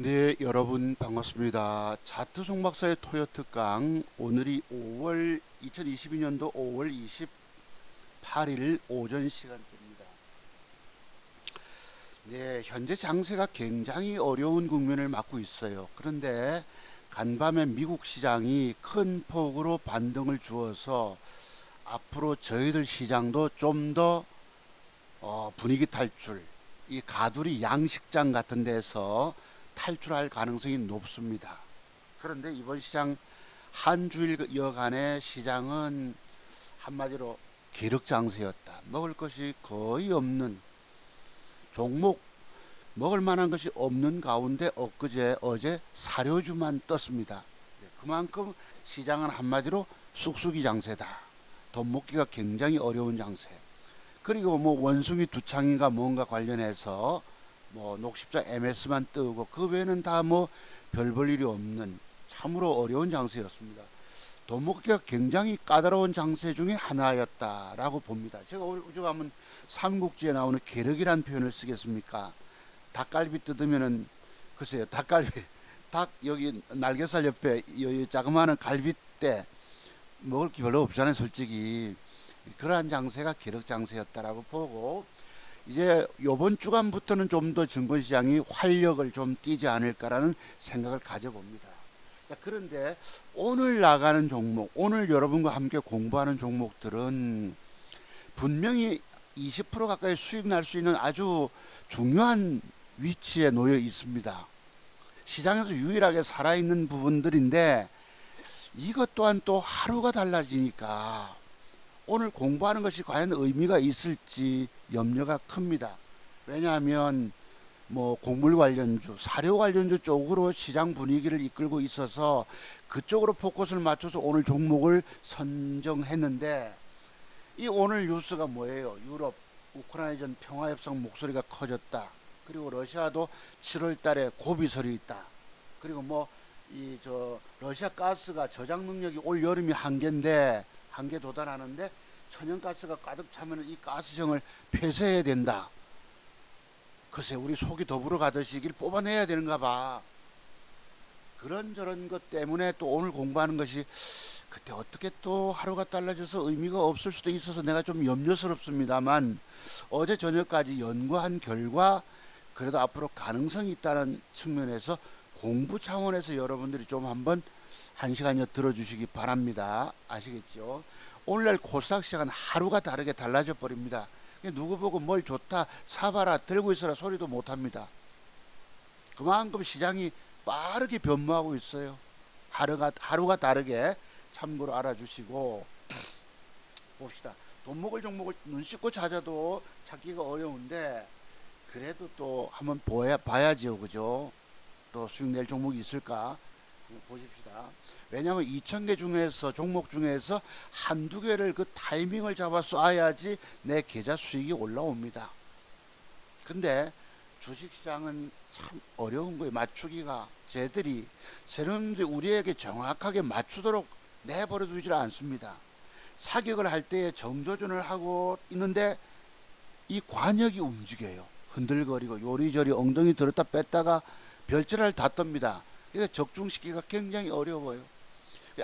네, 여러분 반갑습니다. 차트 송박사의 토요 특강 오늘이 2022년도 5월 28일 오전 시간대입니다. 네, 현재 장세가 굉장히 어려운 국면을 맞고 있어요. 그런데 간밤에 미국 시장이 큰 폭으로 반등을 주어서 앞으로 저희들 시장도 좀 더 분위기 탈출, 이 가두리 양식장 같은 데서 탈출할 가능성이 높습니다. 그런데 이번 시장 한 주일여간의 시장은 한마디로 기력장세였다. 먹을 것이 거의 없는, 종목 먹을 만한 것이 없는 가운데 어제 사료주만 떴습니다. 그만큼 시장은 한마디로 쑥쑥이 장세다. 돈 먹기가 굉장히 어려운 장세. 그리고 뭐 원숭이 두창인가 뭔가 관련해서 뭐 녹십자 MS만 뜨고 그 외에는 다 뭐 별 볼 일이 없는 참으로 어려운 장세였습니다. 돈 먹기가 굉장히 까다로운 장세 중에 하나였다라고 봅니다. 제가 오죽 하면 삼국지에 나오는 계륵이라는 표현을 쓰겠습니까? 닭갈비 뜯으면은 글쎄요, 닭갈비 닭 여기 날개살 옆에 이 자그마한 갈비대 먹을 게 별로 없잖아요, 솔직히. 그러한 장세가 기력 장세였다라고 보고, 이제 요번 주간부터는 좀 더 증권시장이 활력을 좀 띠지 않을까라는 생각을 가져봅니다. 자, 그런데 오늘 나가는 종목, 오늘 여러분과 함께 공부하는 종목들은 분명히 20% 가까이 수익 날 수 있는 아주 중요한 위치에 놓여 있습니다. 시장에서 유일하게 살아있는 부분들인데 이것 또한 또 하루가 달라지니까 오늘 공부하는 것이 과연 의미가 있을지 염려가 큽니다. 왜냐하면 뭐 곡물 관련주, 사료 관련주 쪽으로 시장 분위기를 이끌고 있어서 그쪽으로 포커스를 맞춰서 오늘 종목을 선정했는데, 이 오늘 뉴스가 뭐예요? 유럽 우크라이나전 평화협상 목소리가 커졌다. 그리고 러시아도 7월 달에 고비설이 있다. 그리고 뭐 이 러시아 가스가 저장 능력이 올 여름이 한계 도달하는데 천연가스가 가득 차면 이 가스정을 폐쇄해야 된다. 글쎄 우리 속이 더불어 가듯이 이길 뽑아내야 되는가 봐. 그런저런 것 때문에 또 오늘 공부하는 것이 그때 어떻게 또 하루가 달라져서 의미가 없을 수도 있어서 내가 좀 염려스럽습니다만, 어제 저녁까지 연구한 결과 그래도 앞으로 가능성이 있다는 측면에서 공부 차원에서 여러분들이 좀 한번 한 시간여 들어주시기 바랍니다. 아시겠죠? 오늘날 코스닥 시장은 하루가 다르게 달라져 버립니다. 누구 보고 뭘 좋다 사봐라 들고 있어라 소리도 못합니다. 그만큼 시장이 빠르게 변모하고 있어요. 하루가 다르게 참고로 알아주시고 봅시다. 돈 먹을 종목을 눈 씻고 찾아도 찾기가 어려운데 그래도 또 한번 봐야지요, 그죠? 또 수익 낼 종목이 있을까 보십시다. 왜냐하면 2,000개 중에서 종목 중에서 한두 개를 그 타이밍을 잡아 쏴야지 내 계좌 수익이 올라옵니다. 근데 주식시장은 참 어려운 거예요. 맞추기가. 세력들이 우리에게 정확하게 맞추도록 내버려 두질 않습니다. 사격을 할 때에 정조준을 하고 있는데 이 관역이 움직여요. 흔들거리고 요리조리 엉덩이 들었다 뺐다가 별자리를 다 뜹니다. 그러니까 적중시키기가 굉장히 어려워요.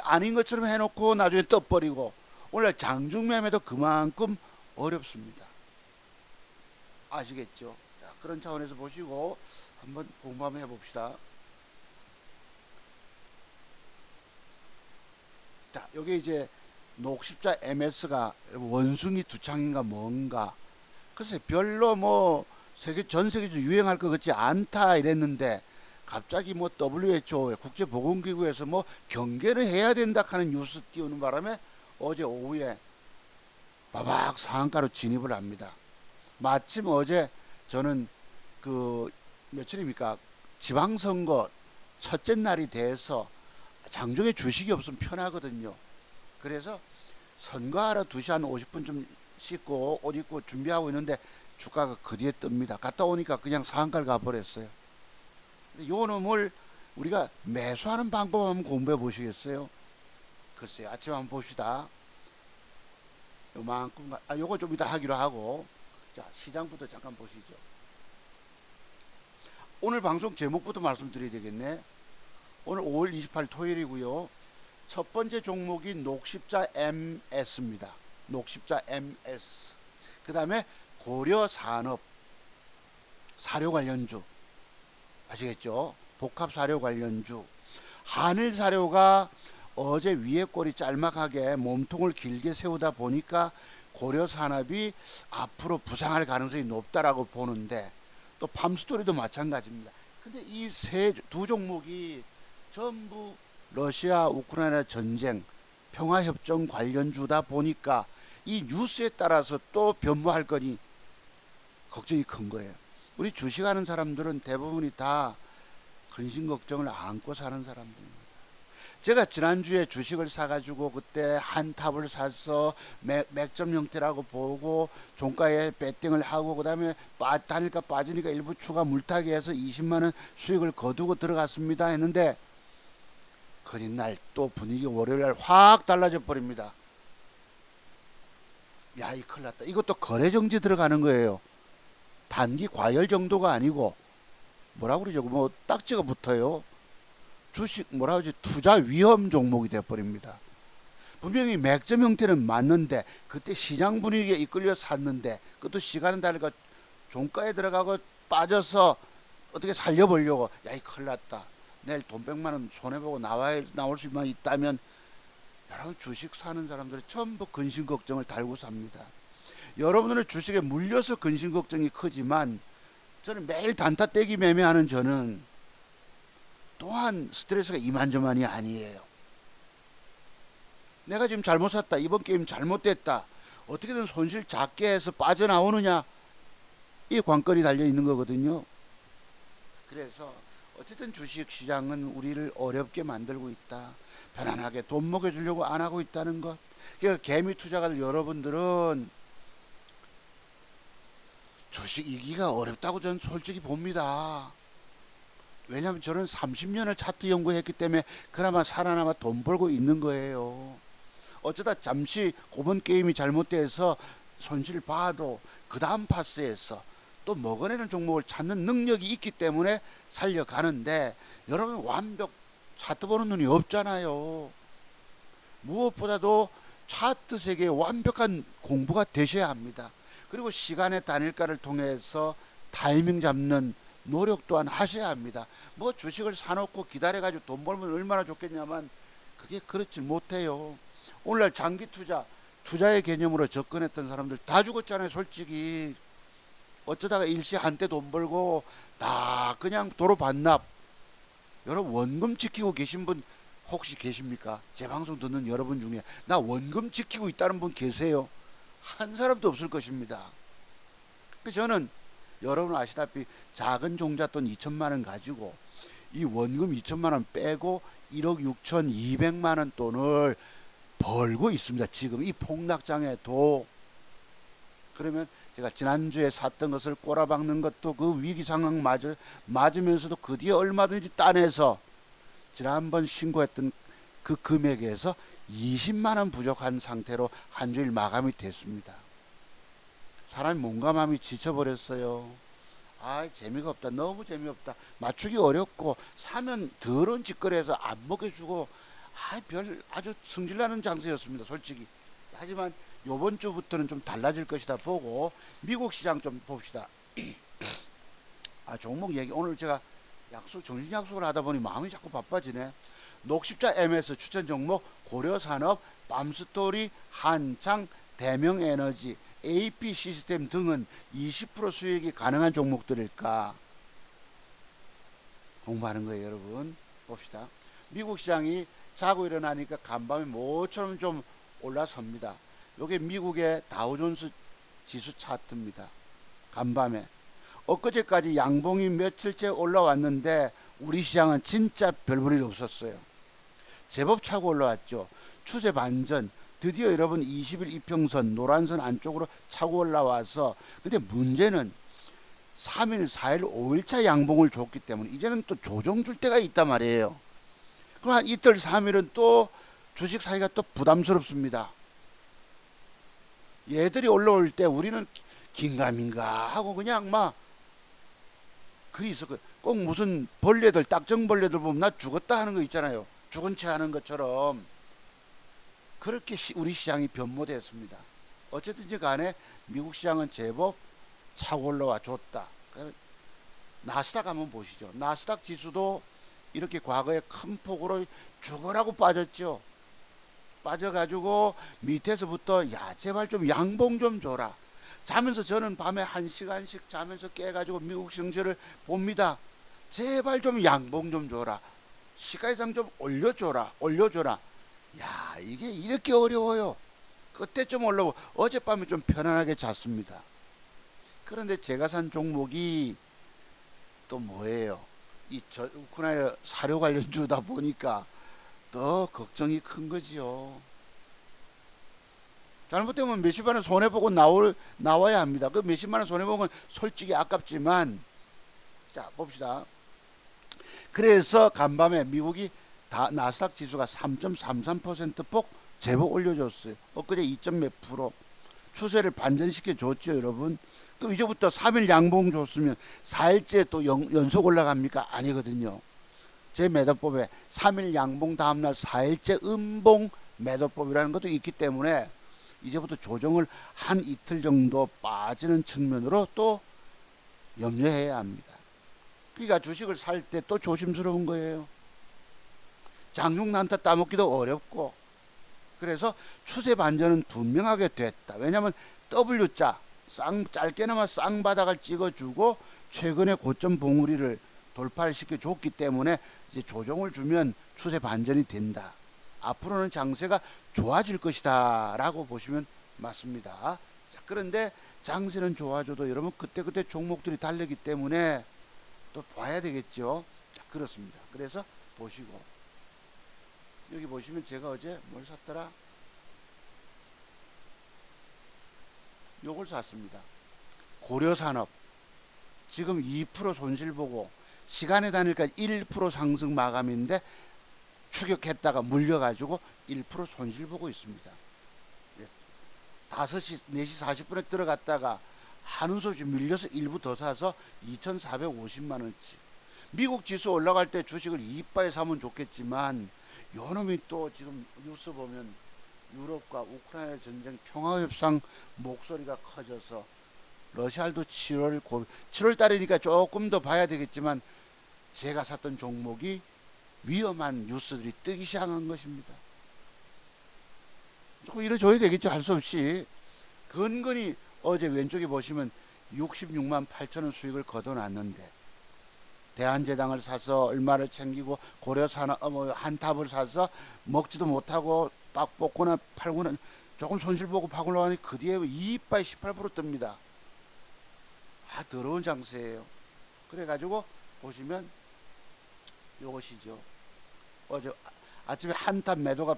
아닌 것처럼 해놓고 나중에 떠버리고, 오늘 장중매매도 그만큼 어렵습니다. 아시겠죠? 자, 그런 차원에서 보시고 한번 공부 한번 해봅시다. 자, 여기 이제 녹십자 MS가 원숭이 두창인가 뭔가, 글쎄 별로 뭐 전 세계적으로 유행할 것 같지 않다 이랬는데 갑자기 뭐 WHO 국제보건기구에서 뭐 경계를 해야 된다 하는 뉴스 띄우는 바람에 어제 오후에 바박 상한가로 진입을 합니다. 마침 어제 저는 그 며칠입니까? 지방선거 첫째 날이 돼서 장중에 주식이 없으면 편하거든요. 그래서 선거하러 2시 한 50분쯤 씻고 옷 입고 준비하고 있는데 주가가 그 뒤에 뜹니다. 갔다 오니까 그냥 상한가를 가버렸어요. 요 놈을 우리가 매수하는 방법 한번 공부해 보시겠어요? 글쎄요, 아침에 한번 봅시다. 요만큼, 요거 좀 이따 하기로 하고, 자, 시장부터 잠깐 보시죠. 오늘 방송 제목부터 말씀드려야 되겠네. 오늘 5월 28일 토요일이고요. 첫 번째 종목이 녹십자 MS입니다. 녹십자 MS. 그 다음에 고려산업 사료 관련주 아시겠죠? 복합 사료 관련주. 한일 사료가 어제 위에 꼬리 짤막하게 몸통을 길게 세우다 보니까 고려산업이 앞으로 부상할 가능성이 높다라고 보는데, 또 팜스토리도 마찬가지입니다. 근데 이 두 종목이 전부 러시아 우크라이나 전쟁 평화협정 관련주다 보니까 이 뉴스에 따라서 또 변모할 거니 걱정이 큰 거예요. 우리 주식하는 사람들은 대부분이 다 근심 걱정을 안고 사는 사람들입니다. 제가 지난주에 주식을 사가지고 그때 한 탑을 사서 맥점 형태라고 보고 종가에 배팅을 하고, 그 다음에 단일가 빠지니까 일부 추가 물타기 해서 20만원 수익을 거두고 들어갔습니다 했는데, 그린날 또 분위기 월요일날 확 달라져 버립니다. 야, 이 큰일 났다. 이것도 거래정지 들어가는 거예요. 단기 과열 정도가 아니고 뭐라고 그러죠? 뭐 딱지가 붙어요. 주식 뭐라 그러지? 투자 위험 종목이 되어버립니다. 분명히 맥점 형태는 맞는데 그때 시장 분위기에 이끌려 샀는데, 그것도 시간은 다르니까 종가에 들어가고 빠져서 어떻게 살려보려고, 야, 이 큰일 났다. 내일 돈 100만원 손해보고 나올 수만 있다면, 여러분 주식 사는 사람들이 전부 근심 걱정을 달고 삽니다. 여러분들의 주식에 물려서 근심 걱정이 크지만, 저는 매일 단타 떼기 매매하는 저는 또한 스트레스가 이만저만이 아니에요. 내가 지금 잘못 샀다, 이번 게임 잘못됐다, 어떻게든 손실 작게 해서 빠져나오느냐, 이 관건이 달려 있는 거거든요. 그래서 어쨌든 주식 시장은 우리를 어렵게 만들고 있다. 편안하게 돈 먹여주려고 안 하고 있다는 것. 그러니까 개미 투자가들 여러분들은 주식 이기가 어렵다고 저는 솔직히 봅니다. 왜냐하면 저는 30년을 차트 연구했기 때문에 그나마 살아남아 돈 벌고 있는 거예요. 어쩌다 잠시 고번 게임이 잘못돼서 손실 봐도 그 다음 파스에서 또 먹어내는 종목을 찾는 능력이 있기 때문에 살려가는데, 여러분 완벽 차트 보는 눈이 없잖아요. 무엇보다도 차트 세계에 완벽한 공부가 되셔야 합니다. 그리고 시간의 단일가를 통해서 타이밍 잡는 노력 또한 하셔야 합니다. 뭐 주식을 사놓고 기다려가지고 돈 벌면 얼마나 좋겠냐만, 그게 그렇지 못해요. 오늘날 장기 투자의 개념으로 접근했던 사람들 다 죽었잖아요. 솔직히 어쩌다가 일시 한때 돈 벌고 다 그냥 도로 반납. 여러분 원금 지키고 계신 분 혹시 계십니까? 제 방송 듣는 여러분 중에 나 원금 지키고 있다는 분 계세요? 한 사람도 없을 것입니다. 그래서 저는 여러분 아시다시피 작은 종잣돈 2천만원 가지고 이 원금 2천만원 빼고 1억 6,200만원 돈을 벌고 있습니다. 지금 이 폭락장에도. 그러면 제가 지난주에 샀던 것을 꼬라박는 것도 그 위기 상황 맞으면서도 그 뒤에 얼마든지 따내서 지난번 신고했던 그 금액에서 20만원 부족한 상태로 한 주일 마감이 됐습니다. 사람이 몸과 마음이 지쳐버렸어요. 아, 재미가 없다. 너무 재미없다. 맞추기 어렵고 사면 더러운 짓거리해서 안 먹여주고, 아주 승질나는 장세였습니다. 솔직히. 하지만 요번 주부터는 좀 달라질 것이다 보고 미국 시장 좀 봅시다. 종목 얘기 오늘 제가 정신 약속을 하다 보니 마음이 자꾸 바빠지네. 녹십자 MS 추천 종목 고려산업, 팜스토리, 한창, 대명에너지, AP 시스템 등은 20% 수익이 가능한 종목들일까 공부하는 거예요. 여러분 봅시다. 미국 시장이 자고 일어나니까 간밤에 모처럼 좀 올라섭니다. 요게 미국의 다우존스 지수 차트입니다. 간밤에 엊그제까지 양봉이 며칠째 올라왔는데 우리 시장은 진짜 별 볼 일 없었어요. 제법 차고 올라왔죠. 추세 반전. 드디어 여러분 20일 이평선 노란선 안쪽으로 차고 올라와서, 근데 문제는 3일, 4일, 5일차 양봉을 줬기 때문에 이제는 또 조정 줄 때가 있단 말이에요. 그럼 한 이틀, 3일은 또 주식 사기가 또 부담스럽습니다. 얘들이 올라올 때 우리는 긴가민가 하고 그냥 막 그래서 꼭 무슨 벌레들, 딱정벌레들 보면 나 죽었다 하는 거 있잖아요. 죽은 채 하는 것처럼 그렇게 우리 시장이 변모됐습니다. 어쨌든지 간에 미국 시장은 제법 차고 올라와 줬다. 나스닥 한번 보시죠. 나스닥 지수도 이렇게 과거에 큰 폭으로 죽으라고 빠졌죠. 빠져가지고 밑에서부터 야 제발 좀 양봉 좀 줘라. 자면서 저는 밤에 1시간씩 자면서 깨가지고 미국 증시를 봅니다. 제발 좀 양봉 좀 줘라. 시가이상 좀 올려줘라. 야 이게 이렇게 어려워요. 그때 좀 올라오고 어젯밤에 좀 편안하게 잤습니다. 그런데 제가 산 종목이 또 뭐예요? 우크라이나 사료 관련주다 보니까 더 걱정이 큰 거지요. 잘못되면 몇십만 원 손해보고 나와야 합니다. 그 몇십만 원 손해보면 솔직히 아깝지만, 자, 봅시다. 그래서 간밤에 미국이 나스닥 지수가 3.33%폭 제법 올려줬어요. 엊그제 2점 몇 프로. 추세를 반전시켜 줬죠, 여러분. 그럼 이제부터 3일 양봉 줬으면 4일째 또 연속 올라갑니까? 아니거든요. 제 매도법에 3일 양봉 다음날 4일째 음봉 매도법이라는 것도 있기 때문에 이제부터 조정을 한 이틀 정도 빠지는 측면으로 또 염려해야 합니다. 그러니까 주식을 살 때 또 조심스러운 거예요. 장중 난타 따먹기도 어렵고, 그래서 추세 반전은 분명하게 됐다. 왜냐하면 W자 짧게나마 쌍바닥을 찍어주고 최근에 고점 봉우리를 돌파를 시켜줬기 때문에 이제 조정을 주면 추세 반전이 된다. 앞으로는 장세가 좋아질 것이다 라고 보시면 맞습니다. 자, 그런데 장세는 좋아져도 여러분 그때그때 종목들이 다르기 때문에 또 봐야 되겠죠. 자, 그렇습니다. 그래서 보시고 여기 보시면 제가 어제 뭘 샀더라? 요걸 샀습니다. 고려산업 지금 2% 손실 보고 시간에 다니까 1% 상승 마감인데 추격했다가 물려가지고 1% 손실 보고 있습니다. 5시, 4시 40분에 들어갔다가 한우소지 밀려서 일부 더 사서 2,450만원치. 미국 지수 올라갈 때 주식을 이빠이 사면 좋겠지만 요놈이 또 지금 뉴스 보면 유럽과 우크라이나 전쟁 평화협상 목소리가 커져서 러시아도 7월 달이니까 조금 더 봐야 되겠지만 제가 샀던 종목이 위험한 뉴스들이 뜨기 시작한 것입니다. 조금 이래줘야 되겠죠. 할 수 없이. 근근히 어제 왼쪽에 보시면 66만 8천원 수익을 거둬놨는데 대한제당을 사서 얼마를 챙기고 고려산업 한탑을 사서 먹지도 못하고 딱 뽑거나 팔거나 조금 손실 보고 파고 나가니 그 뒤에 이익바이 18% 뜹니다. 아 더러운 장세예요. 그래가지고 보시면 요것이죠. 어제 아침에 한탑 매도가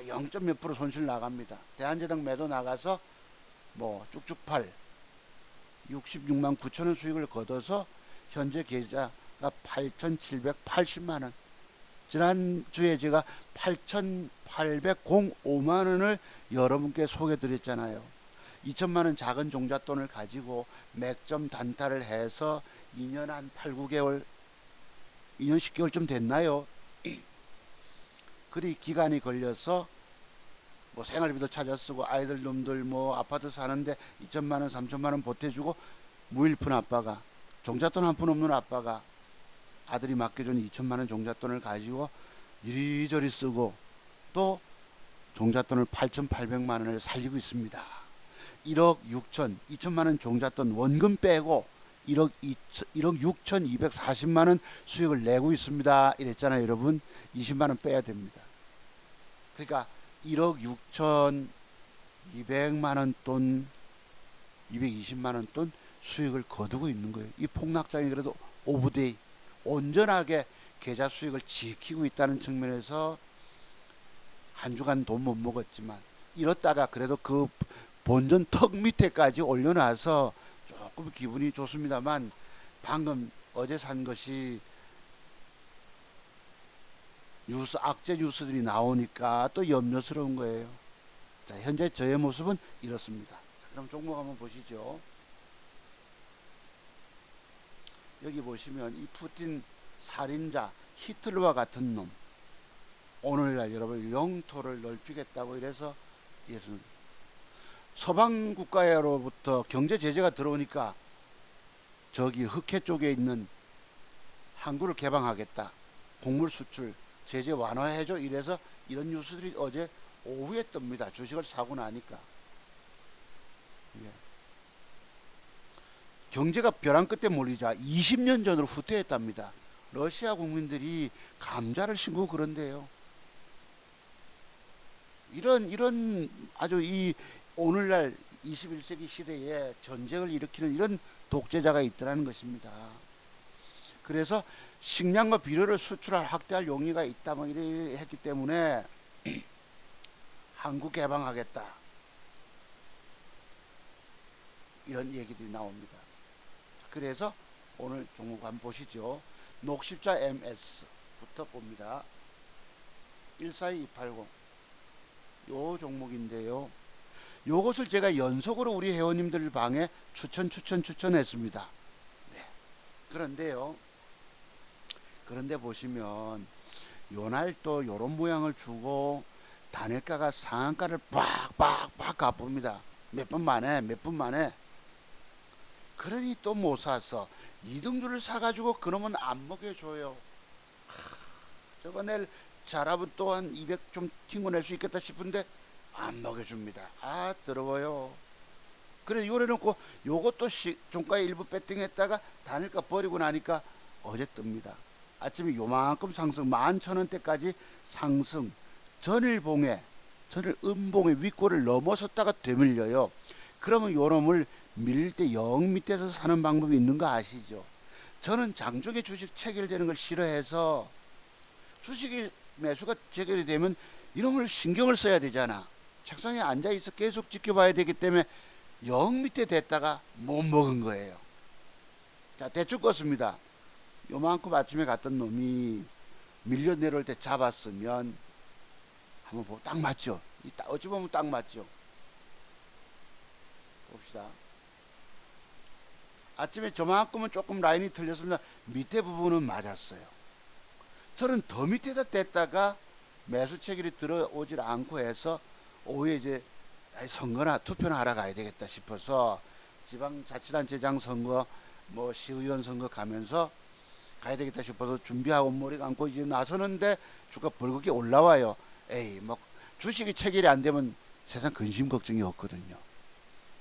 0. 몇 프로 손실 나갑니다. 대한제당 매도 나가서 뭐 쭉쭉 팔 66만 9천원 수익을 거둬서 현재 계좌가 8,780만원. 지난주에 제가 8,805만원을 여러분께 소개드렸잖아요. 2천만원 작은 종잣돈을 가지고 맥점 단타를 해서 2년 한 8, 9개월 2년 10개월쯤 됐나요? 그리 기간이 걸려서 뭐 생활비도 찾아 쓰고 아이들 놈들 뭐 아파트 사는데 2천만원 3천만원 보태주고 무일푼 아빠가 종잣돈 한 푼 없는 아빠가 아들이 맡겨준 2천만원 종잣돈을 가지고 이리저리 쓰고 또 종잣돈을 8,800만원을 살리고 있습니다. 1억 6천 2천만원 종잣돈 원금 빼고 1억 6,240만원 수익을 내고 있습니다. 이랬잖아요. 여러분 20만원 빼야 됩니다. 그러니까 1억 6,200만원 돈 220만원 돈 수익을 거두고 있는 거예요. 이 폭락장이 그래도 오브데이 온전하게 계좌 수익을 지키고 있다는 측면에서 한 주간 돈 못 먹었지만 이렇다가 그래도 그 본전 턱 밑에까지 올려놔서 조금 기분이 좋습니다만 방금 어제 산 것이 뉴스 악재 뉴스들이 나오니까 또 염려스러운 거예요. 자, 현재 저의 모습은 이렇습니다. 자, 그럼 종목 한번 보시죠. 여기 보시면 이 푸틴 살인자 히틀러와 같은 놈 오늘날 여러분 영토를 넓히겠다고 이래서 예수 서방 국가로부터 경제 제재가 들어오니까 저기 흑해 쪽에 있는 항구를 개방하겠다. 곡물 수출 제재 완화해줘. 이래서 이런 뉴스들이 어제 오후에 뜹니다. 주식을 사고 나니까. 예. 경제가 벼랑 끝에 몰리자 20년 전으로 후퇴했답니다. 러시아 국민들이 감자를 심고 그런데요. 이런 아주 이 오늘날 21세기 시대에 전쟁을 일으키는 이런 독재자가 있더라는 것입니다. 그래서 식량과 비료를 수출할 확대할 용의가 있다 뭐 이래 했기 때문에 한국 개방하겠다 이런 얘기들이 나옵니다. 그래서 오늘 종목 한번 보시죠. 녹십자 MS부터 봅니다. 142280 요 종목인데요. 요것을 제가 연속으로 우리 회원님들 방에 추천했습니다. 네. 그런데 보시면 요날 또 요런 모양을 주고 단일가가 상한가를 빡빡빡 가봅니다. 몇 분 만에. 그러니 또 못 사서 이등주를 사가지고 그놈은 안 먹여줘요. 저거 내일 잘하면 또 한 200 좀 튕겨낼 수 있겠다 싶은데 안 먹여줍니다. 아 더러워요. 그래서 요래놓고 요것도 종가에 일부 배팅했다가 단일가 버리고 나니까 어제 뜹니다. 아침에 요만큼 상승 11,000원대까지 상승 전일 음봉의 윗골을 넘어섰다가 되밀려요. 그러면 요놈을 밀릴 때 영 밑에서 사는 방법이 있는 거 아시죠? 저는 장중에 주식 체결되는 걸 싫어해서 주식이 매수가 체결이 되면 이놈을 신경을 써야 되잖아. 책상에 앉아있어 계속 지켜봐야 되기 때문에 영 밑에 됐다가 못 먹은 거예요. 자 대충 껐습니다. 요만큼 아침에 갔던 놈이 밀려 내려올 때 잡았으면 한번 보고 딱 맞죠. 어찌 보면 딱 맞죠. 봅시다. 아침에 저만큼은 조금 라인이 틀렸습니다. 밑에 부분은 맞았어요. 저는 더 밑에다 댔다가 매수 체결이 들어오질 않고 해서 오후에 이제 선거나 투표나 하러 가야 되겠다 싶어서 지방자치단체장 선거 뭐 시의원 선거 가면서 가야 되겠다 싶어서 준비하고 머리 감고 이제 나서는데 주가 벌겋게 올라와요. 에이 뭐 주식이 체결이 안 되면 세상 근심 걱정이 없거든요.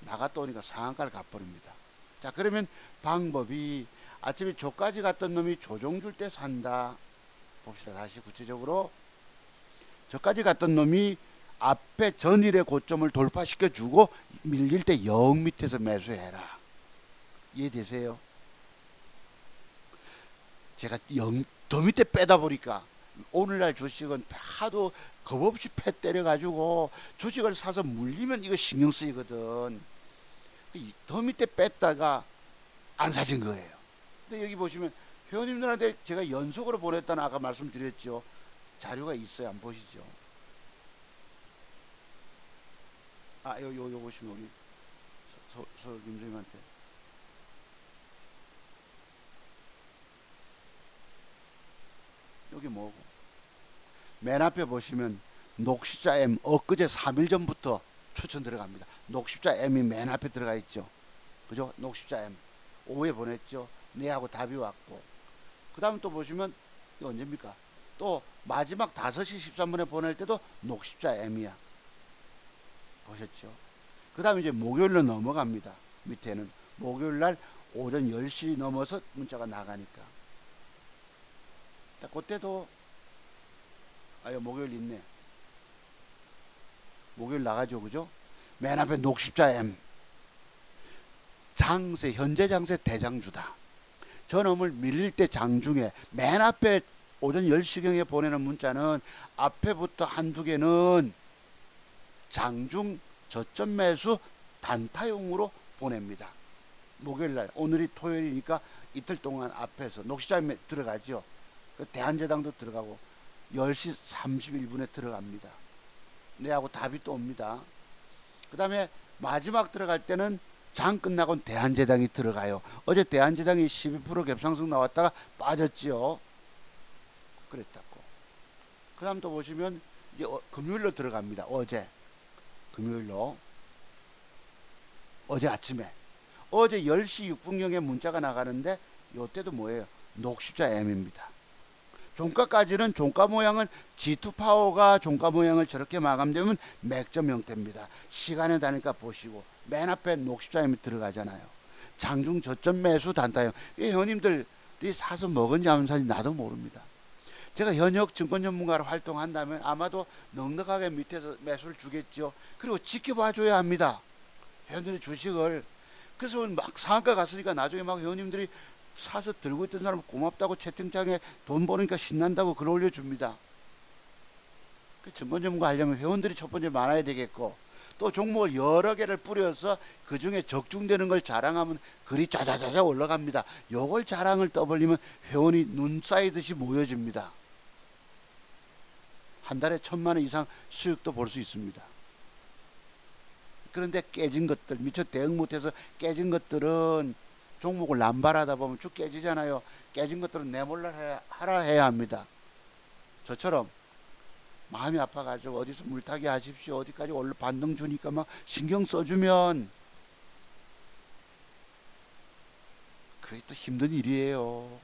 나갔다 오니까 상한가를 가버립니다. 자 그러면 방법이 아침에 조까지 갔던 놈이 조정 줄 때 산다. 봅시다. 다시 구체적으로 저까지 갔던 놈이 앞에 전일의 고점을 돌파시켜 주고 밀릴 때 영 밑에서 매수해라. 이해되세요? 제가 더 밑에 빼다 보니까 오늘날 주식은 하도 겁없이 패 때려가지고 주식을 사서 물리면 이거 신경 쓰이거든. 더 밑에 뺐다가 안 사진 거예요. 근데 여기 보시면 회원님들한테 제가 연속으로 보냈다는 아까 말씀드렸죠. 자료가 있어요. 한번 보시죠. 요 보시면 우리 김주임한테 여기 뭐고 맨 앞에 보시면 녹십자 M 엊그제 3일 전부터 추천 들어갑니다. 녹십자 M이 맨 앞에 들어가 있죠. 그죠? 녹십자 M 오후에 보냈죠. 내하고 답이 왔고 그 다음 또 보시면 이거 언제입니까? 또 마지막 5시 13분에 보낼 때도 녹십자 M이야. 보셨죠? 그 다음에 이제 목요일로 넘어갑니다. 밑에는 목요일날 오전 10시 넘어서 문자가 나가니까 그때도 목요일 있네. 목요일 나가죠. 그죠? 맨 앞에 녹십자 M 장세 현재 장세 대장주다. 저놈을 밀릴 때 장중에 맨 앞에 오전 10시경에 보내는 문자는 앞에부터 한두 개는 장중 저점 매수 단타용으로 보냅니다. 목요일날 오늘이 토요일이니까 이틀 동안 앞에서 녹시장에 들어가죠. 대한제당도 들어가고 10시 31분에 들어갑니다. 내하고 답이 또 옵니다. 그 다음에 마지막 들어갈 때는 장 끝나고 대한제당이 들어가요. 어제 대한제당이 12% 갭상승 나왔다가 빠졌지요. 그랬다고. 그 다음 또 보시면 이제 금요일로 들어갑니다. 어제 금요일로 어제 아침에 어제 10시 6분경에 문자가 나가는데 요때도 뭐예요? 녹십자 M입니다. 종가까지는 종가 모양은 G2 파워가 종가 모양을 저렇게 마감되면 맥점 형태입니다. 시간에 다니까 보시고 맨 앞에 녹십자 M이 들어가잖아요. 장중 저점 매수 단타형. 이 회원님들이 사서 먹은지 안 사는지 나도 모릅니다. 제가 현역 증권 전문가로 활동한다면 아마도 넉넉하게 밑에서 매수를 주겠죠. 그리고 지켜봐 줘야 합니다. 회원들의 주식을. 그래서 막 상한가 갔으니까 나중에 막 회원님들이 사서 들고 있던 사람 고맙다고 채팅창에 돈 버니까 신난다고 글 올려줍니다. 그 증권 전문가 하려면 회원들이 첫 번째 많아야 되겠고, 또 종목을 여러 개를 뿌려서 그 중에 적중되는 걸 자랑하면 글이 자자자자 올라갑니다. 요걸 자랑을 떠벌리면 회원이 눈 쌓이듯이 모여집니다. 한 달에 1,000만 원 이상 수익도 볼 수 있습니다. 그런데 깨진 것들, 미처 대응 못해서 깨진 것들은 종목을 남발하다 보면 쭉 깨지잖아요. 깨진 것들은 내몰라 하라 해야 합니다. 저처럼 마음이 아파가지고 어디서 물타기 하십시오, 어디까지 올라 반등 주니까 막 신경 써주면 그게 또 힘든 일이에요.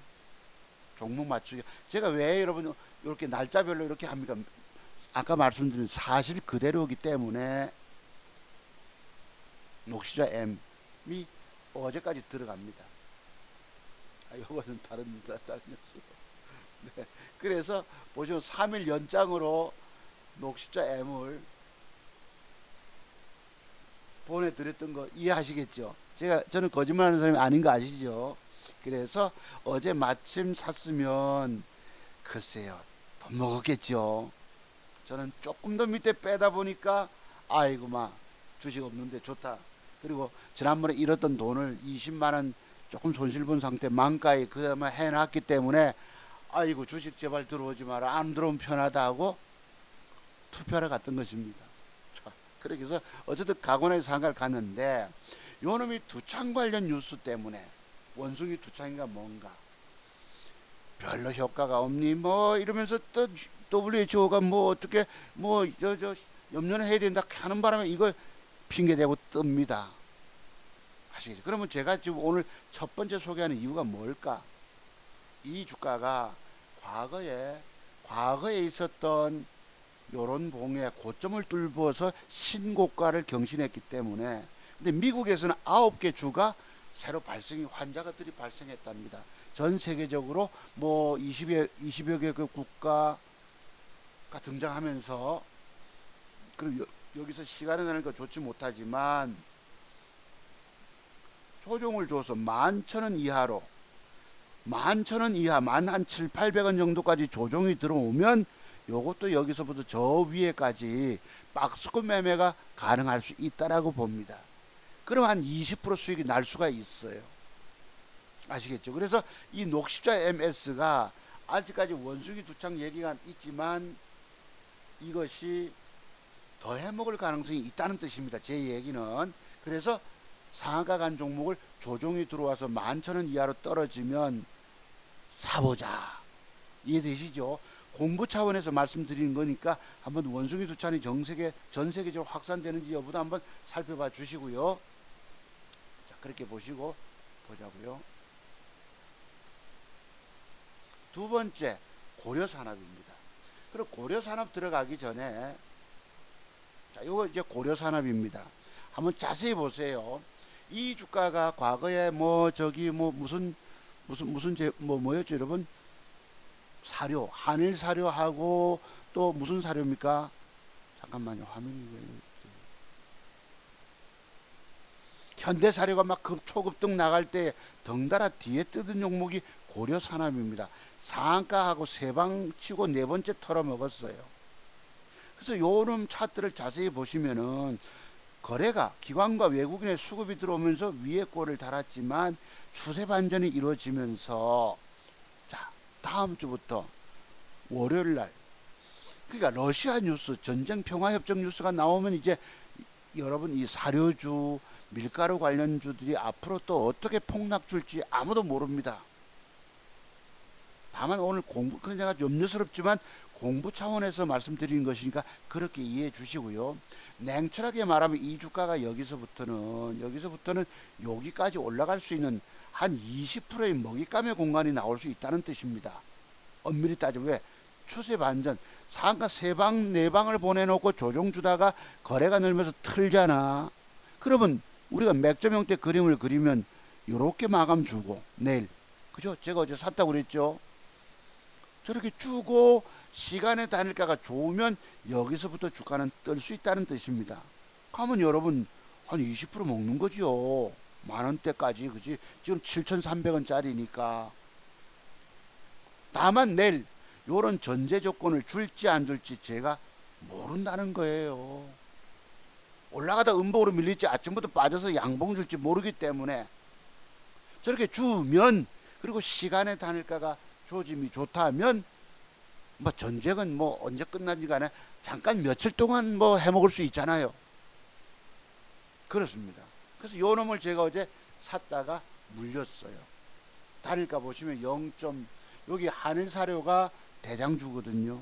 종목 맞추기. 제가 왜 여러분 이렇게 날짜별로 이렇게 합니까? 아까 말씀드린 사실 그대로이기 때문에 녹시자 M이 어제까지 들어갑니다. 이거는 다른 뉴스. 네. 그래서 보시면 3일 연장으로 녹십자 M을 보내드렸던 거 이해하시겠죠? 저는 거짓말하는 사람이 아닌 거 아시죠? 그래서 어제 마침 샀으면 글쎄요, 돈 먹었겠죠. 저는 조금 더 밑에 빼다 보니까 아이고 막 주식 없는데 좋다. 그리고 지난번에 잃었던 돈을 20만 원 조금 손실 본 상태 만가에 그다음에 해놨기 때문에 아이고 주식 제발 들어오지 마라, 안 들어오면 편하다 하고 투표하러 갔던 것입니다. 자, 그래서 어쨌든 가고나서 상가를 갔는데 요놈이 두창 관련 뉴스 때문에 원숭이 두창인가 뭔가 별로 효과가 없니 뭐 이러면서 또 WHO가 뭐 어떻게 뭐 저 염려는 해야 된다 하는 바람에 이걸 핑계대고 뜹니다. 아시겠죠? 그러면 제가 지금 오늘 첫 번째 소개하는 이유가 뭘까? 이 주가가 과거에 있었던 요런 봉에 고점을 뚫어서 신고가를 경신했기 때문에, 근데 미국에서는 9개 주가 새로 환자들이 발생했답니다. 전 세계적으로 뭐 20여 개 그 국가가 등장하면서, 그리고 여기서 시간에 나니까 좋지 못하지만 조정을 줘서 11,000원 이하로 11,000원 이하 한 7, 800원 정도까지 조정이 들어오면 요것도 여기서부터 저 위에까지 박스권 매매가 가능할 수 있다라고 봅니다. 그럼 한 20% 수익이 날 수가 있어요. 아시겠죠? 그래서 이 녹십자 MS가 아직까지 원숭이 두창 얘기가 있지만 이것이 더 해먹을 가능성이 있다는 뜻입니다. 제 얘기는. 그래서 상한가 간 종목을 조정이 들어와서 11,000원 이하로 떨어지면 사보자. 이해되시죠? 공부 차원에서 말씀드리는 거니까 한번 원숭이 두창이 전 세계적으로 확산되는지 여부도 한번 살펴봐 주시고요. 자, 그렇게 보시고 보자고요. 두 번째, 고려산업입니다. 그리고 고려산업 들어가기 전에, 자, 요거 이제 고려산업입니다. 한번 자세히 보세요. 이 주가가 과거에 무슨 뭐였죠, 여러분? 사료, 한일 사료하고 또 무슨 사료입니까? 잠깐만요, 화면이 왜 현대 사료가 막 초급등 나갈 때 덩달아 뒤에 뜨던 종목이 고려산업입니다. 상한가하고 세 방 치고 네 번째 털어먹었어요. 그래서 요런 차트를 자세히 보시면은 거래가 기관과 외국인의 수급이 들어오면서 위에 꼴을 달았지만 추세 반전이 이루어지면서, 자, 다음 주부터 월요일 날, 그러니까 러시아 뉴스, 전쟁 평화협정 뉴스가 나오면 이제 여러분 이 사료주, 밀가루 관련주들이 앞으로 또 어떻게 폭락 줄지 아무도 모릅니다. 다만 오늘 공부, 그래 내가 염려스럽지만 공부 차원에서 말씀드리는 것이니까 그렇게 이해해 주시고요. 냉철하게 말하면 이 주가가 여기서부터는 여기까지 올라갈 수 있는 한 20%의 먹잇감의 공간이 나올 수 있다는 뜻입니다. 엄밀히 따지면 왜? 추세 반전. 상가 3방, 4방을 보내놓고 조정 주다가 거래가 늘면서 틀잖아. 그러면 우리가 맥점 형태 그림을 그리면 이렇게 마감 주고 내일, 그죠? 제가 어제 샀다고 그랬죠. 저렇게 주고 시간의 단일가가 좋으면 여기서부터 주가는 뜰 수 있다는 뜻입니다. 그러면 여러분 한 20% 먹는 거지요. 만원대까지, 그지? 지금 7,300원짜리니까. 다만 내일 요런 전제 조건을 줄지 안 줄지 제가 모른다는 거예요. 올라가다 음봉으로 밀릴지 아침부터 빠져서 양봉 줄지 모르기 때문에 저렇게 주면, 그리고 시간의 단일가가 조짐이 좋다면 뭐 전쟁은 뭐 언제 끝나지 간에 잠깐 며칠 동안 뭐 해먹을 수 있잖아요. 그렇습니다. 그래서 요 놈을 제가 어제 샀다가 물렸어요. 단일가 보시면 0. 여기 한일사료가 대장주거든요.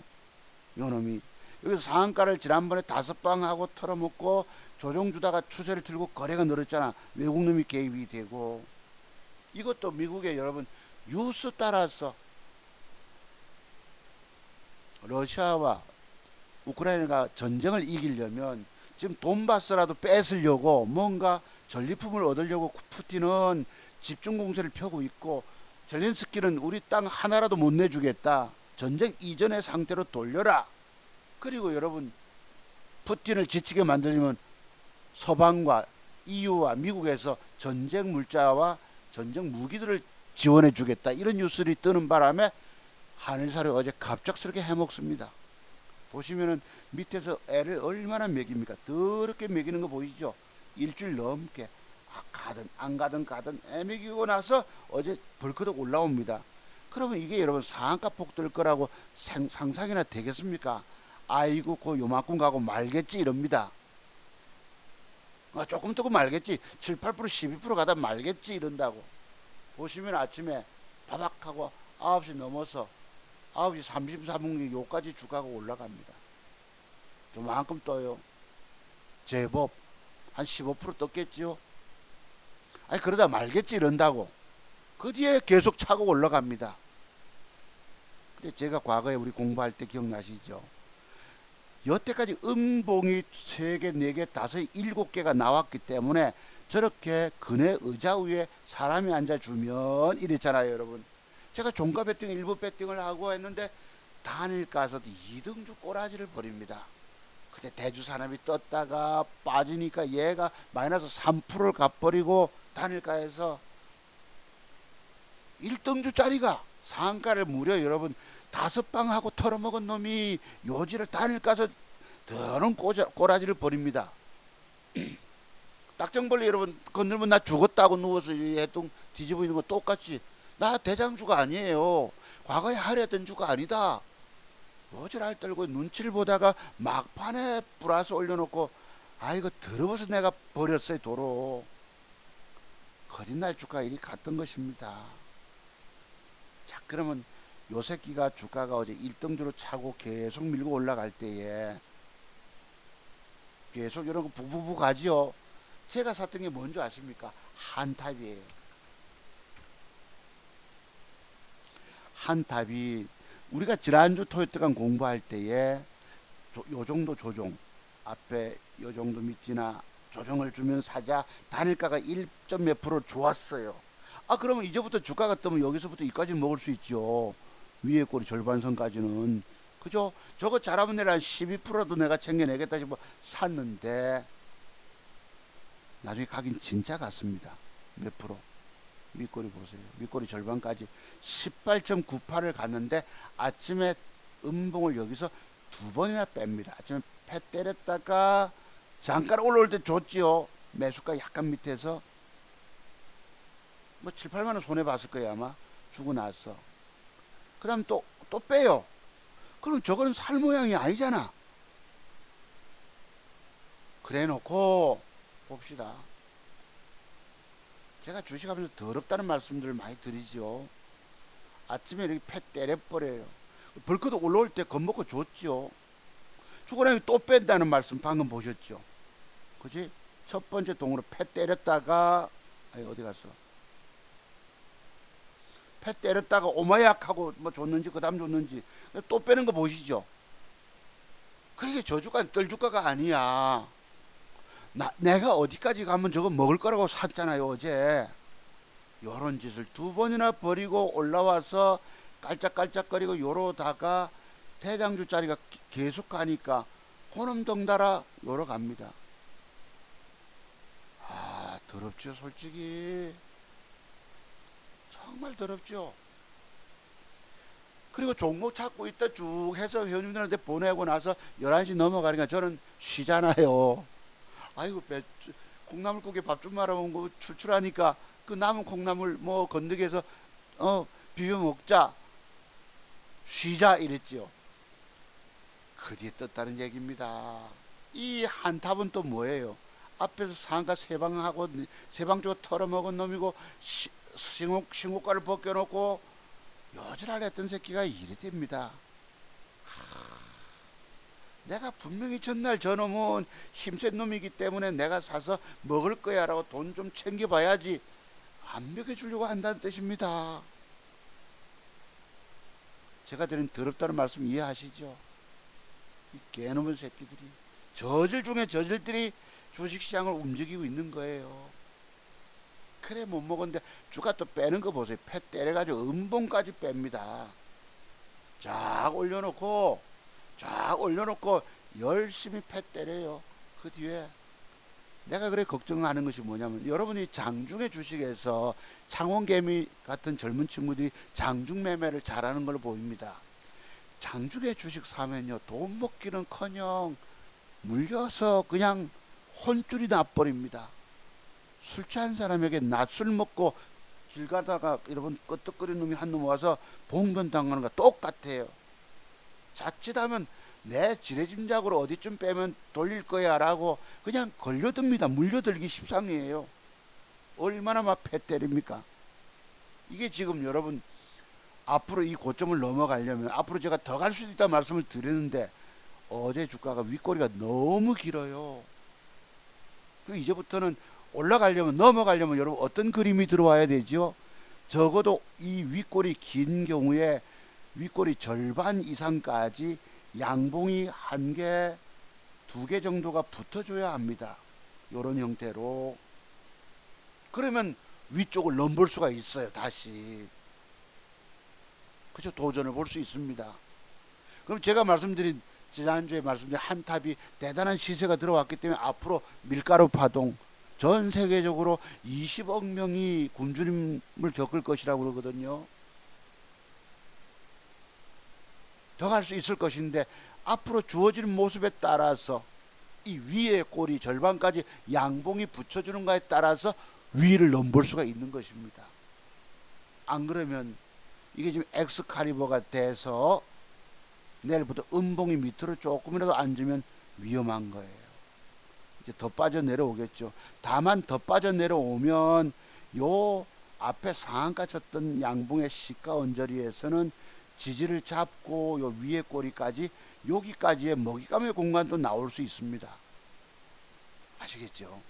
요 놈이 여기서 상한가를 지난번에 5방 하고 털어먹고 조정주다가 추세를 틀고 거래가 늘었잖아. 외국놈이 개입이 되고. 이것도 미국에 여러분 뉴스 따라서 러시아와 우크라이나가 전쟁을 이기려면 지금 돈바스라도 뺏으려고 뭔가 전리품을 얻으려고 푸틴은 집중 공세를 펴고 있고, 젤렌스키는 우리 땅 하나라도 못 내주겠다. 전쟁 이전의 상태로 돌려라. 그리고 여러분 푸틴을 지치게 만들려면 서방과 EU와 미국에서 전쟁 물자와 전쟁 무기들을 지원해 주겠다. 이런 뉴스들이 뜨는 바람에 한일사료 어제 갑작스럽게 해먹습니다. 보시면은 밑에서 애를 얼마나 먹입니까? 더럽게 먹이는 거 보이죠? 일주일 넘게 가든 안 가든 애먹이고 나서 어제 벌크덕 올라옵니다. 그러면 이게 여러분 상한가 폭 들 거라고 상상이나 되겠습니까? 아이고 그 요만큼 가고 말겠지 이럽니다. 조금 뜨고 말겠지. 7, 8%, 12% 가다 말겠지 이런다고. 보시면 아침에 바박하고 9시 넘어서 9시 34분기 요까지 주가가 올라갑니다. 요만큼 떠요. 제법 한 15% 떴겠지요. 아니 그러다 말겠지 이런다고. 그 뒤에 계속 차고 올라갑니다. 근데 제가 과거에 우리 공부할 때 기억나시죠? 여태까지 음봉이 3개, 4개, 5개, 7개가 나왔기 때문에 저렇게 그네 의자 위에 사람이 앉아주면 이랬잖아요, 여러분. 제가 종가 배팅, 일부 배팅을 하고 했는데 단일가에서도 2등주 꼬라지를 벌입니다. 그때 대주산업이 떴다가 빠지니까 얘가 마이너스 3%를 갚버리고 단일가에서 1등주짜리가 상한가를 무려 여러분 5방 하고 털어먹은 놈이 요지를 단일가에서 더는 꼬라지를 벌입니다. 딱정벌레 여러분 건들면 나 죽었다고 누워서 해동 뒤집어 있는 거 똑같이, 나 대장주가 아니에요. 과거에 하려던 주가 아니다. 어지랄 떨고 눈치를 보다가 막판에 플러스 올려놓고 이거 더러워서 내가 버렸어요. 도로 거짓날 주가 이리 갔던 것입니다. 자, 그러면 요 새끼가 주가가 어제 1등주로 차고 계속 밀고 올라갈 때에 계속 이런 거 부부부 가지요. 제가 샀던 게 뭔지 아십니까? 한탑이에요. 한탑이 우리가 지난주 토요일간 공부할 때에 요 정도 조정, 앞에 요 정도 밑이나 조정을 주면 사자, 단일가가 1점 몇 프로 좋았어요. 그러면 이제부터 주가가 뜨면 여기서부터 이까지 먹을 수 있죠. 위에 꼬리 절반선까지는. 그죠? 저거 잘하면 내가 한 12%도 내가 챙겨내겠다 싶어 샀는데 나중에 가긴 진짜 갔습니다. 몇 프로? 윗꼬리 보세요. 윗꼬리 절반까지 18.98을 갔는데 아침에 음봉을 여기서 2번이나 뺍니다. 아침에 패 때렸다가 잠깐 올라올 때 줬지요. 매수가 약간 밑에서 뭐 7, 8만원 손해봤을 거예요. 아마 주고 나서. 그 다음 또 빼요. 그럼 저거는 살 모양이 아니잖아. 그래 놓고 봅시다. 제가 주식하면서 더럽다는 말씀들을 많이 드리죠. 아침에 이렇게 패 때려버려요. 벌크도 올라올 때 겁먹고 줬죠. 주고나면 또 뺀다는 말씀 방금 보셨죠. 그지? 첫 번째 동으로 패 때렸다가 어디 갔어? 패 때렸다가 오마약하고 뭐 줬는지 그 다음 줬는지 또 빼는 거 보시죠. 그게 저주가 떨주가가 아니야. 내가 어디까지 가면 저거 먹을 거라고 샀잖아요 어제. 요런 짓을 두 번이나 버리고 올라와서 깔짝깔짝거리고 요러다가 대장주 자리가 계속 가니까 호놈 덩달아 요러 갑니다. 아 더럽죠 솔직히. 정말 더럽죠. 그리고 종목 찾고 있다 쭉 해서 회원님들한테 보내고 나서 11시 넘어가니까 저는 쉬잖아요. 아이고 콩나물국에 밥 좀 말아먹은 거 출출하니까 그 남은 콩나물 뭐 건더기에서 비벼 먹자 쉬자 이랬지요. 그 뒤에 떴다는 얘기입니다. 이 한탑은 또 뭐예요? 앞에서 상가 세방하고 세방 쪽으로 털어먹은 놈이고 신고가를 벗겨놓고 여지랄 했던 새끼가 이래 됩니다. 내가 분명히 전날 저놈은 힘센 놈이기 때문에 내가 사서 먹을 거야 라고 돈 좀 챙겨봐야지 안 먹여주려고 한다는 뜻입니다. 제가 드린 더럽다는 말씀 이해하시죠? 이 개놈의 새끼들이 저질 중에 저질들이 주식시장을 움직이고 있는 거예요. 그래 못 먹었는데 주가 또 빼는 거 보세요. 패 때려가지고 음봉까지 뺍니다. 쫙 올려놓고 열심히 패 때려요. 그 뒤에 내가 그래 걱정하는 것이 뭐냐면 여러분이 장중의 주식에서 창원개미 같은 젊은 친구들이 장중 매매를 잘하는 걸로 보입니다. 장중의 주식 사면요 돈 먹기는커녕 물려서 그냥 혼쭐이 나버립니다. 술 취한 사람에게 낮술 먹고 길 가다가 여러분 끄떡거리는 놈이 한 놈 와서 봉변 당하는 거 똑같아요. 자칫하면 내 지레짐작으로 어디쯤 빼면 돌릴 거야 라고 그냥 걸려듭니다. 물려들기 십상이에요. 얼마나 막 패 때립니까? 이게 지금 여러분 앞으로 이 고점을 넘어가려면 앞으로 제가 더 갈 수도 있다 말씀을 드리는데 어제 주가가 윗꼬리가 너무 길어요. 이제부터는 올라가려면 넘어가려면 여러분 어떤 그림이 들어와야 되죠? 적어도 이 윗꼬리 긴 경우에 윗꼬리 절반 이상까지 양봉이 한 개, 두 개 정도가 붙어줘야 합니다. 이런 형태로. 그러면 위쪽을 넘볼 수가 있어요. 다시. 그죠? 도전을 볼 수 있습니다. 그럼 제가 말씀드린 지난주에 말씀드린 한탑이 대단한 시세가 들어왔기 때문에 앞으로 밀가루 파동 전 세계적으로 20억 명이 굶주림을 겪을 것이라고 그러거든요. 더 갈 수 있을 것인데 앞으로 주어지는 모습에 따라서 이 위의 꼬리 절반까지 양봉이 붙여주는가에 따라서 위를 넘볼 수가 있는 것입니다. 안 그러면 이게 지금 엑스칼리버가 돼서 내일부터 음봉이 밑으로 조금이라도 앉으면 위험한 거예요. 이제 더 빠져 내려오겠죠. 다만 더 빠져 내려오면 요 앞에 상한가 쳤던 양봉의 시가 언저리에서는 지지를 잡고 요 위에 꼬리까지 여기까지의 먹잇감의 공간도 나올 수 있습니다. 아시겠죠?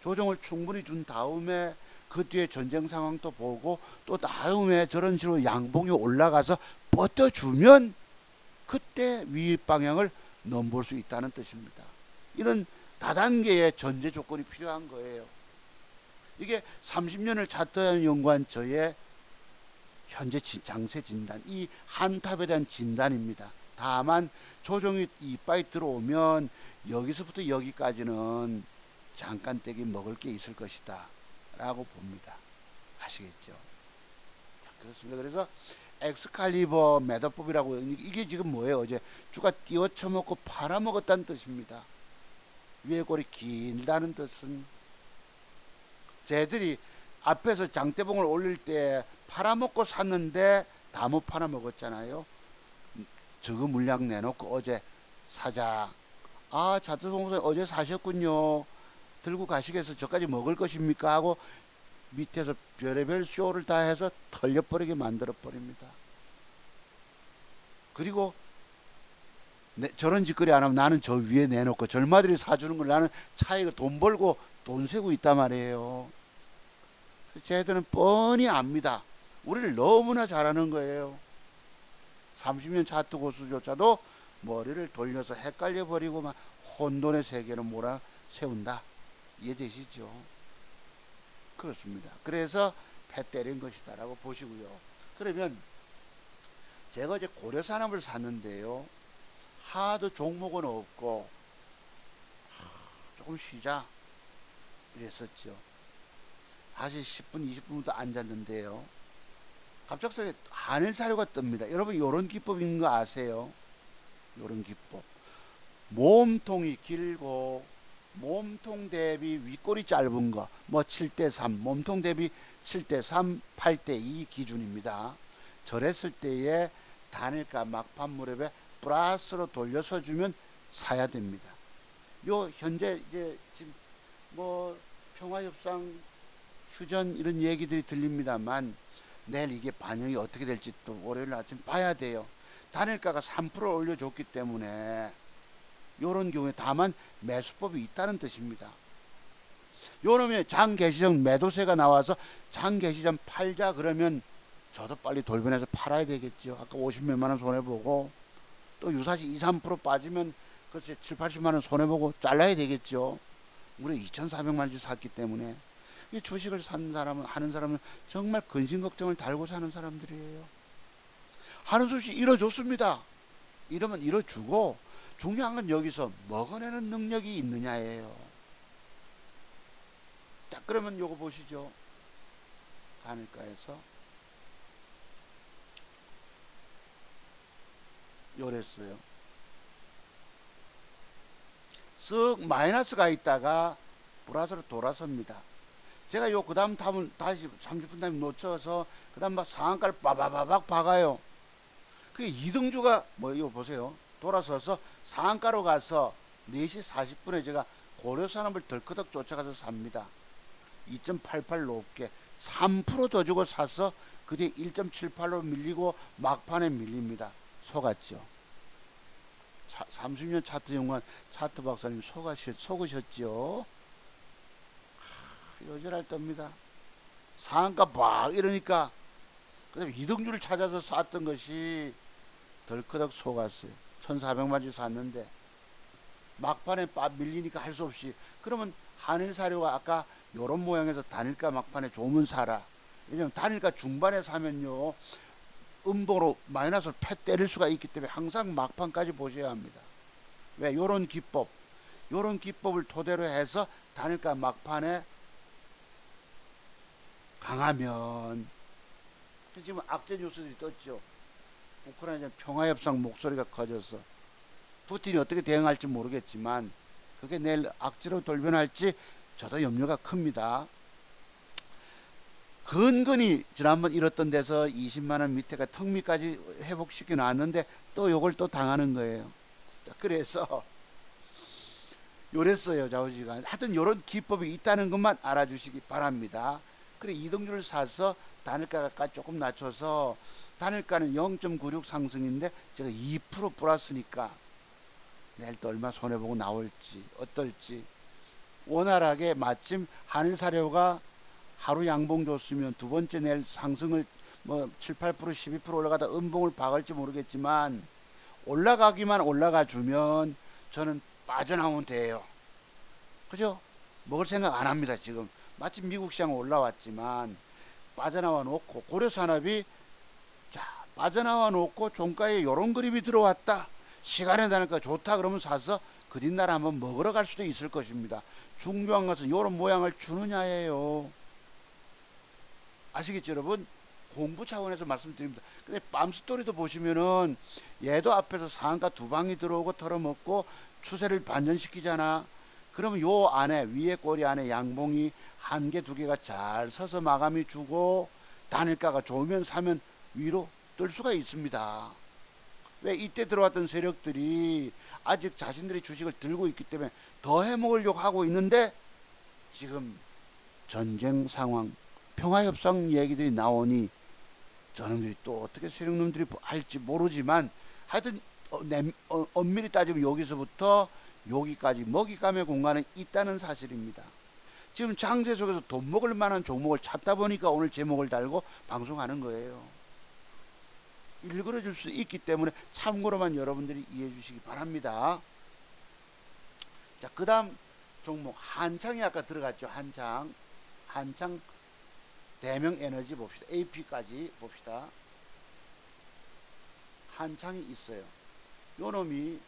조정을 충분히 준 다음에 그 뒤에 전쟁 상황도 보고 또 다음에 저런 식으로 양봉이 올라가서 뻗어주면 그때 위 방향을 넘볼 수 있다는 뜻입니다. 이런 다단계의 전제 조건이 필요한 거예요. 이게 30년을 차트하는 연구한 저의 현재 장세 진단, 이 한탑에 대한 진단입니다. 다만 조정이 이빠이 들어오면 여기서부터 여기까지는 잠깐 떼기 먹을 게 있을 것이다 라고 봅니다. 아시겠죠? 그렇습니다. 그래서 엑스칼리버 매도법이라고, 이게 지금 뭐예요? 어제 주가 띄워쳐먹고 팔아먹었다는 뜻입니다. 위에 골이 길다는 뜻은 쟤들이 앞에서 장대봉을 올릴 때 팔아먹고 샀는데 다 못 팔아먹었잖아요. 저거 물량 내놓고 어제 사자. 아, 차트봉선 어제 사셨군요. 들고 가시겠어. 저까지 먹을 것입니까? 하고 밑에서 별의별 쇼를 다 해서 털려버리게 만들어 버립니다. 그리고 저런 짓거리 안 하면 나는 저 위에 내놓고 절마들이 사주는 걸 나는 차이가 돈 벌고 돈 세고 있단 말이에요. 쟤들은 뻔히 압니다. 우리를 너무나 잘하는 거예요. 30년 차트 고수조차도 머리를 돌려서 헷갈려 버리고 막 혼돈의 세계로 몰아 세운다. 이해되시죠? 그렇습니다. 그래서 패 때린 것이다라고 보시고요. 그러면 제가 어제 고려산업을 샀는데요. 하도 종목은 없고 조금 쉬자 이랬었죠. 다시 10분 20분부터 앉았는데요. 갑작스레 한일사료가 뜹니다. 여러분 이런 기법 있는 거 아세요? 이런 기법. 몸통이 길고 몸통 대비 윗골이 짧은 거 뭐 7대3 몸통 대비 7대3 8대2 기준입니다. 저랬을 때에 단일가 막판 무렵에 플러스로 돌려서 주면 사야 됩니다. 요 현재 이제 지금 뭐 평화협상 휴전 이런 얘기들이 들립니다만 내일 이게 반영이 어떻게 될지 또 월요일 아침 봐야 돼요. 단일가가 3% 올려줬기 때문에 요런 경우에 다만 매수법이 있다는 뜻입니다. 요러면 장 개시 전 매도세가 나와서 장 개시 전 팔자 그러면 저도 빨리 돌변해서 팔아야 되겠죠. 아까 50몇만 원 손해보고 또 유사시 2, 3% 빠지면 글쎄 7, 80만 원 손해보고 잘라야 되겠죠. 우리 2,400만 원씩 샀기 때문에 이 주식을 산 사람은 하는 사람은 정말 근심 걱정을 달고 사는 사람들이에요. 하는 수씩 이뤄줬습니다. 이러면 이뤄주고 중요한 건 여기서 먹어내는 능력이 있느냐예요. 자, 그러면 요거 보시죠. 단일가에서 요랬어요. 쓱 마이너스가 있다가 플러스로 돌아섭니다. 제가 요 그 다음 탑은 다시 30분 다음에 놓쳐서 그 다음 막 상한가를 빠바바박 박아요. 그게 이등주가 뭐 이거 보세요. 돌아서서 상한가로 가서 4시 40분에 제가 고려산업을 덜커덕 쫓아가서 삽니다. 2.88 높게 3% 더 주고 사서 그 뒤에 1.78로 밀리고 막판에 밀립니다. 속았죠. 30년 차트 연구한 차트 박사님 속으셨죠. 요절할 겁니다. 상한가 막 이러니까 그다음에 이등주를 찾아서 샀던 것이 덜커덕 속았어요. 1,400만원치 샀는데 막판에 밀리니까 할 수 없이 그러면 한일사료가 아까 요런 모양에서 단일가 막판에 좋으면 사라. 왜냐면 단일가 중반에 사면요 음봉으로 마이너스를 패 때릴 수가 있기 때문에 항상 막판까지 보셔야 합니다. 왜? 요런 기법을 토대로 해서 단일가 막판에 강하면 지금 악재 뉴스들이 떴죠. 우크라이나 평화협상 목소리가 커져서 푸틴이 어떻게 대응할지 모르겠지만 그게 내일 악재로 돌변할지 저도 염려가 큽니다. 근근히 지난번 잃었던 데서 20만원 밑에가 턱 밑까지 회복시켜 놨는데 또 요걸 또 당하는 거예요. 자, 그래서 요랬어요. 좌우지간 하여튼 요런 기법이 있다는 것만 알아주시기 바랍니다. 그래 이등주를 사서 단일가가 조금 낮춰서 단일가는 0.96 상승인데 제가 2% 플러스니까 내일 또 얼마 손해보고 나올지 어떨지 원활하게 마침 한일사료가 하루 양봉 줬으면 두 번째 내일 상승을 뭐 7, 8%, 12% 올라가다 음봉을 박을지 모르겠지만 올라가기만 올라가 주면 저는 빠져나오면 돼요. 그죠? 먹을 생각 안 합니다. 지금 마침 미국 시장 올라왔지만 빠져나와 놓고 고려산업이 자 빠져나와 놓고 종가에 요런 그림이 들어왔다. 시간에 다니까 좋다 그러면 사서 그 뒷날 한번 먹으러 갈 수도 있을 것입니다. 중요한 것은 요런 모양을 주느냐예요. 아시겠죠 여러분? 공부 차원에서 말씀드립니다. 근데 빰스토리도 보시면은 얘도 앞에서 상한가 두 방이 들어오고 털어먹고 추세를 반전시키잖아. 그러면 요 안에 위에 꼬리 안에 양봉이 한 개 두 개가 잘 서서 마감이 주고 단일가가 좋으면 사면 위로 뜰 수가 있습니다. 왜? 이때 들어왔던 세력들이 아직 자신들의 주식을 들고 있기 때문에 더 해먹으려고 하고 있는데 지금 전쟁 상황 평화협상 얘기들이 나오니 저놈들이 또 어떻게 세력놈들이 할지 모르지만 하여튼 엄밀히 따지면 여기서부터 여기까지 먹잇감의 공간은 있다는 사실입니다. 지금 장세 속에서 돈 먹을 만한 종목을 찾다 보니까 오늘 제목을 달고 방송하는 거예요. 일그러질 수 있기 때문에 참고로만 여러분들이 이해해 주시기 바랍니다. 자, 그 다음 종목 한창이 아까 들어갔죠. 한창 대명에너지 봅시다. AP까지 봅시다. 한창이 있어요. 요놈이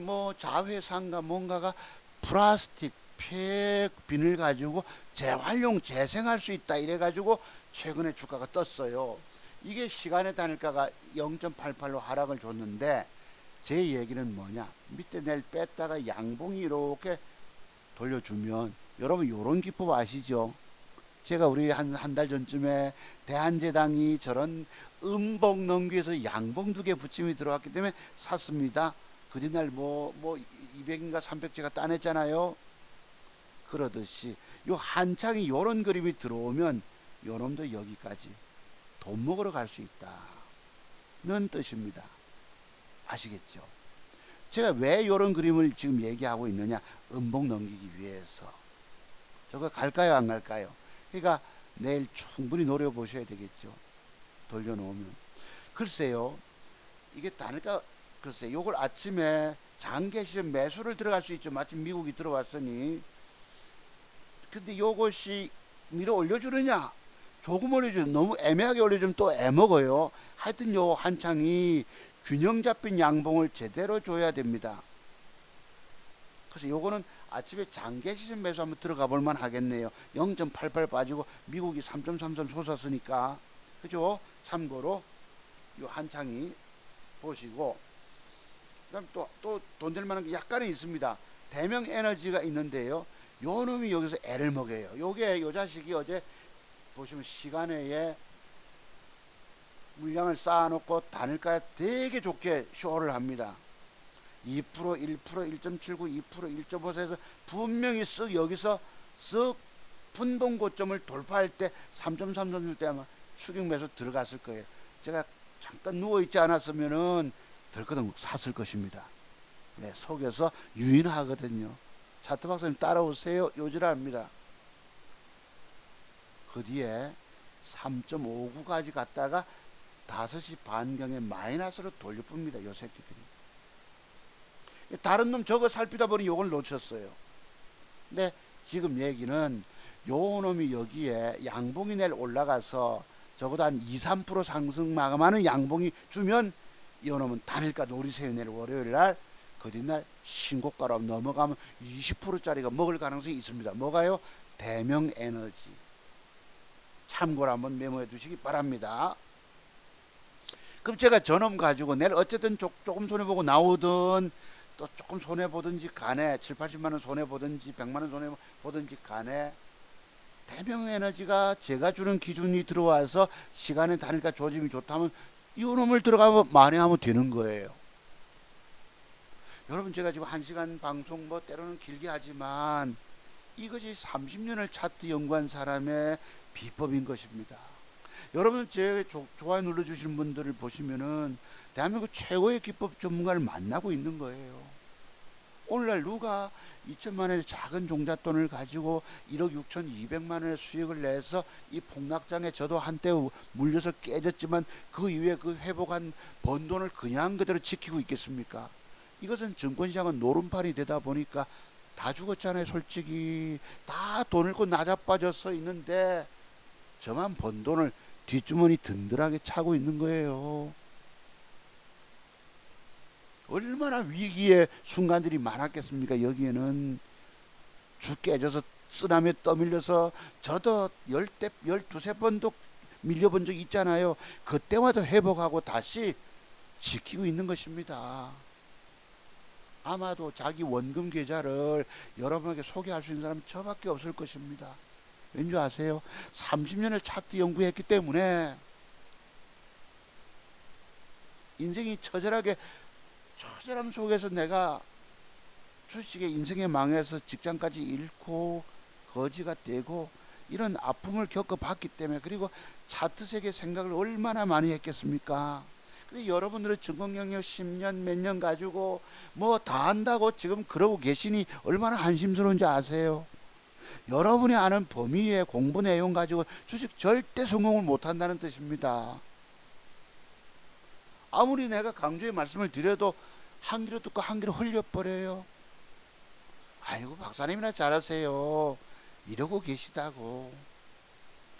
뭐 자회사인가 뭔가가 플라스틱 폐 비늘 가지고 재활용 재생할 수 있다 이래 가지고 최근에 주가가 떴어요. 이게 시간의 단일가가 0.88로 하락을 줬는데 제 얘기는 뭐냐, 밑에 내일 뺐다가 양봉이 이렇게 돌려주면 여러분 요런 기법 아시죠? 제가 우리 한 달 전쯤에 대한제당이 저런 음봉 넘기에서 양봉 2개 붙임이 들어왔기 때문에 샀습니다. 그 뒤날 뭐 200인가 300제가 따냈잖아요. 그러듯이 요 한창이 요런 그림이 들어오면 요놈도 여기까지 돈 먹으러 갈 수 있다는 뜻입니다. 아시겠죠? 제가 왜 요런 그림을 지금 얘기하고 있느냐, 음봉 넘기기 위해서. 저거 갈까요 안 갈까요? 그러니까 내일 충분히 노려보셔야 되겠죠. 돌려놓으면. 글쎄요, 이게 단일가, 글쎄 요걸 아침에 장계 시점 매수를 들어갈 수 있죠. 마침 미국이 들어왔으니. 근데 요것이 밀어 올려주느냐, 조금 올려주면 너무 애매하게 올려주면 또 애먹어요. 하여튼 요 한창이 균형 잡힌 양봉을 제대로 줘야 됩니다. 그래서 요거는 아침에 장계 시점 매수 한번 들어가 볼만 하겠네요. 0.88 빠지고 미국이 3.33 솟았으니까. 그죠? 참고로 요 한창이 보시고, 그다음 또 돈 될 만한 게 약간은 있습니다. 대명 에너지가 있는데요. 요 놈이 여기서 애를 먹여요. 요게 요 자식이 어제 보시면 시간외에 물량을 쌓아놓고 단일가에 되게 좋게 쇼를 합니다. 2%, 1%, 1.79, 2%, 1.54에서 분명히 쓱 여기서 쓱 분봉 고점을 돌파할 때 3.33 줄 때 아마 추격 매수 들어갔을 거예요. 제가 잠깐 누워있지 않았으면은 덜커덩 샀을 것입니다. 네, 속여서 유인하거든요. 차트 박사님 따라오세요. 요지랍니다. 그 뒤에 3.59까지 갔다가 5시 반경에 마이너스로 돌려쁩니다. 요 새끼들이. 다른 놈 저거 살피다 보니 요걸 놓쳤어요. 근데 지금 얘기는 요 놈이 여기에 양봉이 내일 올라가서 적어도 한 2, 3% 상승 마감하는 양봉이 주면 이 놈은 단일가 노리세요. 내일 월요일날 그 뒷날 신고가로 넘어가면 20%짜리가 먹을 가능성이 있습니다. 뭐가요? 대명에너지. 참고로 한번 메모해 두시기 바랍니다. 그럼 제가 저놈 가지고 내일 어쨌든 조금 손해보고 나오든 또 조금 손해보든지 간에 7, 80만원 손해보든지 100만원 손해보든지 간에 대명에너지가 제가 주는 기준이 들어와서 시간에 단일가 조짐이 좋다면 이 놈을 들어가면 만회하면 되는 거예요. 여러분, 제가 지금 1시간 방송 뭐 때로는 길게 하지만 이것이 30년을 차트 연구한 사람의 비법인 것입니다. 여러분, 제 좋아요 눌러주시는 분들을 보시면은 대한민국 최고의 기법 전문가를 만나고 있는 거예요. 오늘날 누가 2천만 원의 작은 종잣돈을 가지고 1억 6,200만 원의 수익을 내서 이 폭락장에 저도 한때 물려서 깨졌지만 그 이후에 그 회복한 번 돈을 그냥 그대로 지키고 있겠습니까? 이것은 증권시장은 노름판이 되다 보니까 다 죽었잖아요. 솔직히 다 돈 잃고 나자빠져서 있는데 저만 번 돈을 뒷주머니 든든하게 차고 있는 거예요. 얼마나 위기의 순간들이 많았겠습니까? 여기에는 주 깨져서 쓰나미에 떠밀려서 저도 10대 12세 번도 밀려본 적 있잖아요. 그때마다 회복하고 다시 지키고 있는 것입니다. 아마도 자기 원금 계좌를 여러분에게 소개할 수 있는 사람은 저밖에 없을 것입니다. 왠지 아세요? 30년을 차트 연구했기 때문에 인생이 처절함 속에서 내가 주식에 인생에 망해서 직장까지 잃고 거지가 되고 이런 아픔을 겪어봤기 때문에, 그리고 차트 세계 생각을 얼마나 많이 했겠습니까? 근데 여러분들은 전공 경력 10년 몇 년 가지고 뭐 다 안다고 지금 그러고 계시니 얼마나 한심스러운지 아세요? 여러분이 아는 범위의 공부 내용 가지고 주식 절대 성공을 못한다는 뜻입니다. 아무리 내가 강조의 말씀을 드려도 한 귀로 듣고 한 귀로 흘려버려요. 아이고 박사님이나 잘하세요 이러고 계시다고.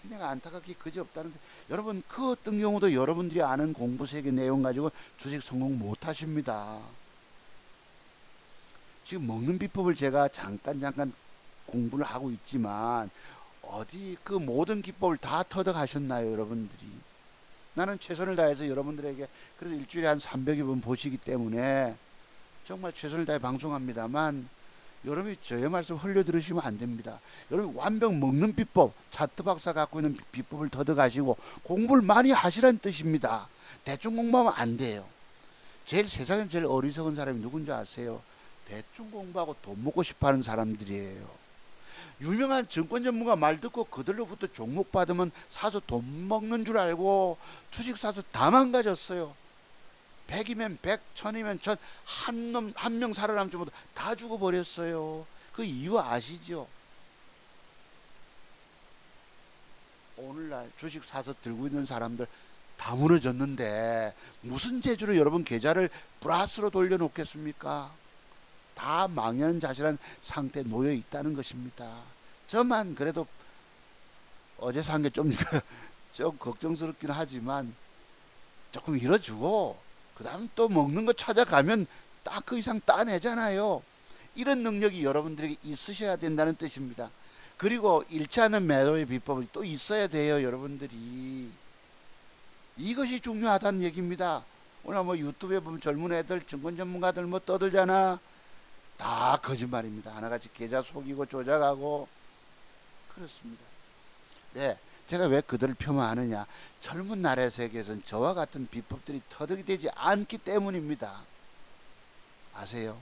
그냥 안타깝게 그지없다는데, 여러분 그 어떤 경우도 여러분들이 아는 공부 세계 내용 가지고 주식 성공 못하십니다. 지금 먹는 비법을 제가 잠깐 공부를 하고 있지만 어디 그 모든 기법을 다 터득하셨나요 여러분들이? 나는 최선을 다해서 여러분들에게 그래도 일주일에 한 300여 번 보시기 때문에 정말 최선을 다해 방송합니다만, 여러분이 저의 말씀 흘려 들으시면 안 됩니다. 여러분 완벽 먹는 비법, 차트 박사 갖고 있는 비법을 터득하시고 공부를 많이 하시라는 뜻입니다. 대충 공부하면 안 돼요. 세상에 제일 어리석은 사람이 누군지 아세요? 대충 공부하고 돈 먹고 싶어하는 사람들이에요. 유명한 증권 전문가 말 듣고 그들로부터 종목 받으면 사서 돈 먹는 줄 알고 주식 사서 다 망가졌어요. 100이면 100, 1000이면 1000, 한 명 살아남지 못해 다 죽어버렸어요. 그 이유 아시죠? 오늘날 주식 사서 들고 있는 사람들 다 무너졌는데 무슨 재주로 여러분 계좌를 플러스로 돌려놓겠습니까? 다 망연자실한 상태에 놓여 있다는 것입니다. 저만 그래도 어제 산 게 좀 걱정스럽긴 하지만 조금 잃어주고 그 다음 또 먹는 거 찾아가면 딱 그 이상 따내잖아요. 이런 능력이 여러분들에게 있으셔야 된다는 뜻입니다. 그리고 잃지 않은 매도의 비법이 또 있어야 돼요. 여러분들이 이것이 중요하다는 얘기입니다. 오늘 뭐 유튜브에 보면 젊은 애들 증권 전문가들 뭐 떠들잖아. 다 거짓말입니다. 하나같이 계좌 속이고 조작하고 그렇습니다. 네, 제가 왜 그들을 폄하하느냐? 젊은 나라의 세계에서는 저와 같은 비법들이 터득이 되지 않기 때문입니다. 아세요?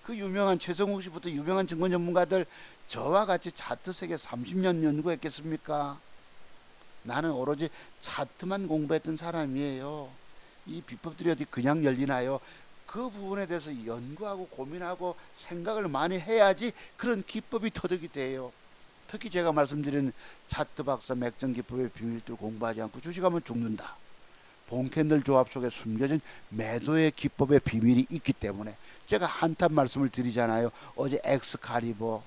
그 유명한 최성욱 씨부터 유명한 증권 전문가들 저와 같이 차트 세계 30년 연구했겠습니까? 나는 오로지 차트만 공부했던 사람이에요. 이 비법들이 어디 그냥 열리나요? 그 부분에 대해서 연구하고 고민하고 생각을 많이 해야지 그런 기법이 터득이 돼요. 특히 제가 말씀드린 차트 박사 맥정 기법의 비밀들 공부하지 않고 주식하면 죽는다. 본캔들 조합 속에 숨겨진 매도의 기법의 비밀이 있기 때문에 제가 한탄 말씀을 드리잖아요. 어제 엑스칼리버,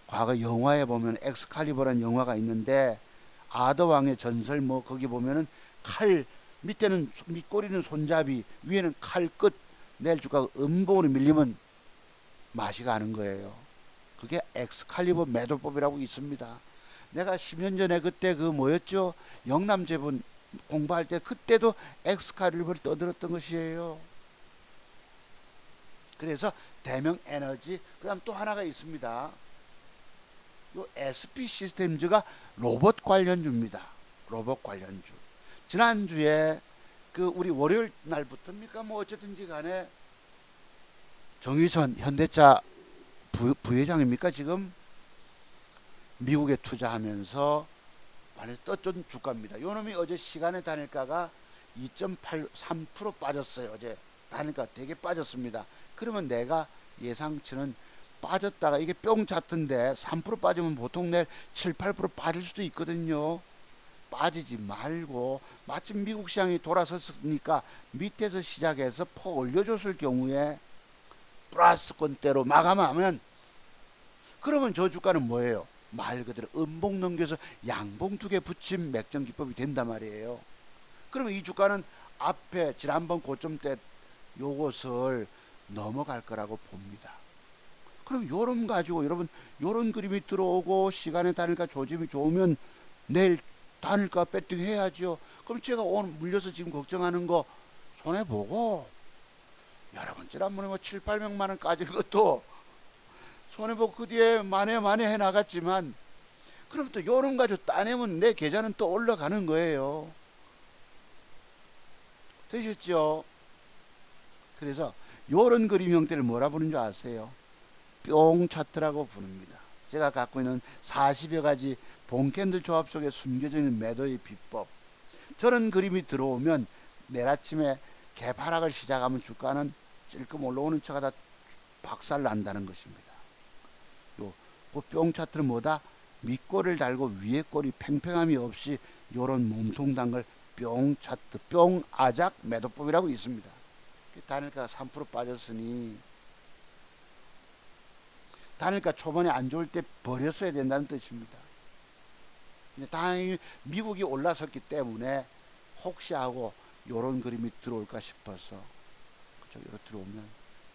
과거 영화에 보면 엑스칼리버라는 영화가 있는데 아더왕의 전설 뭐 거기 보면은 칼 밑에는 밑꼬리는 손잡이, 위에는 칼 끝 낼 주가 음봉으로 밀리면 맛이 가는 거예요. 그게 엑스칼리버 매도법이라고 있습니다. 내가 10년 전에 그때 그 뭐였죠? 영남제분 공부할 때 그때도 엑스칼리버를 떠들었던 것이에요. 그래서 대명 에너지, 그 다음 또 하나가 있습니다. 요 SP 시스템즈가 로봇 관련주입니다. 로봇 관련주. 지난주에 그 우리 월요일 날부터입니까? 뭐 어쨌든지 간에 정의선 현대차 부회장입니까? 지금 미국에 투자하면서 많이 떴던 주가입니다. 요놈이 어제 시간의 단일가가 2.83% 빠졌어요. 어제 단일가 되게 빠졌습니다. 그러면 내가 예상치는 빠졌다가 이게 뿅 찼던데 3% 빠지면 보통 내일 7, 8% 빠질 수도 있거든요. 빠지지 말고 마침 미국 시장이 돌아섰으니까 밑에서 시작해서 폭 올려줬을 경우에 플러스권대로 마감하면, 그러면 저 주가는 뭐예요? 말 그대로 음봉 넘겨서 양봉 두 개 붙인 맥정 기법이 된단 말이에요. 그러면 이 주가는 앞에 지난번 고점 때 요것을 넘어갈 거라고 봅니다. 그럼 요런 가지고 여러분 요런 그림이 들어오고 시간의 단일가 조짐이 좋으면 내일 단일가 배팅 해야죠. 그럼 제가 오늘 물려서 지금 걱정하는 거 손해보고, 여러분 지난번에 뭐 7, 800만 원 까진 것도 손해보고 그 뒤에 만회 해나갔지만, 그럼 또 요런 가지고 따내면 내 계좌는 또 올라가는 거예요. 되셨죠? 그래서 요런 그림 형태를 뭐라 부르는 줄 아세요? 뿅 차트라고 부릅니다. 제가 갖고 있는 40여 가지 본캔들 조합 속에 숨겨져 있는 매도의 비법. 저런 그림이 들어오면 내일 아침에 개파락을 시작하면 주가는 찔끔 올라오는 척 하다 박살 난다는 것입니다. 그 뿅 차트는 뭐다? 밑골을 달고 위에 골이 팽팽함이 없이 요런 몸통 단 걸 뿅 차트, 뿅 아작 매도법이라고 있습니다. 단일가가 3% 빠졌으니 단일가 초반에 안 좋을 때 버렸어야 된다는 뜻입니다. 근데 다행히 미국이 올라섰기 때문에 혹시 하고 요런 그림이 들어올까 싶어서 저기로 들어오면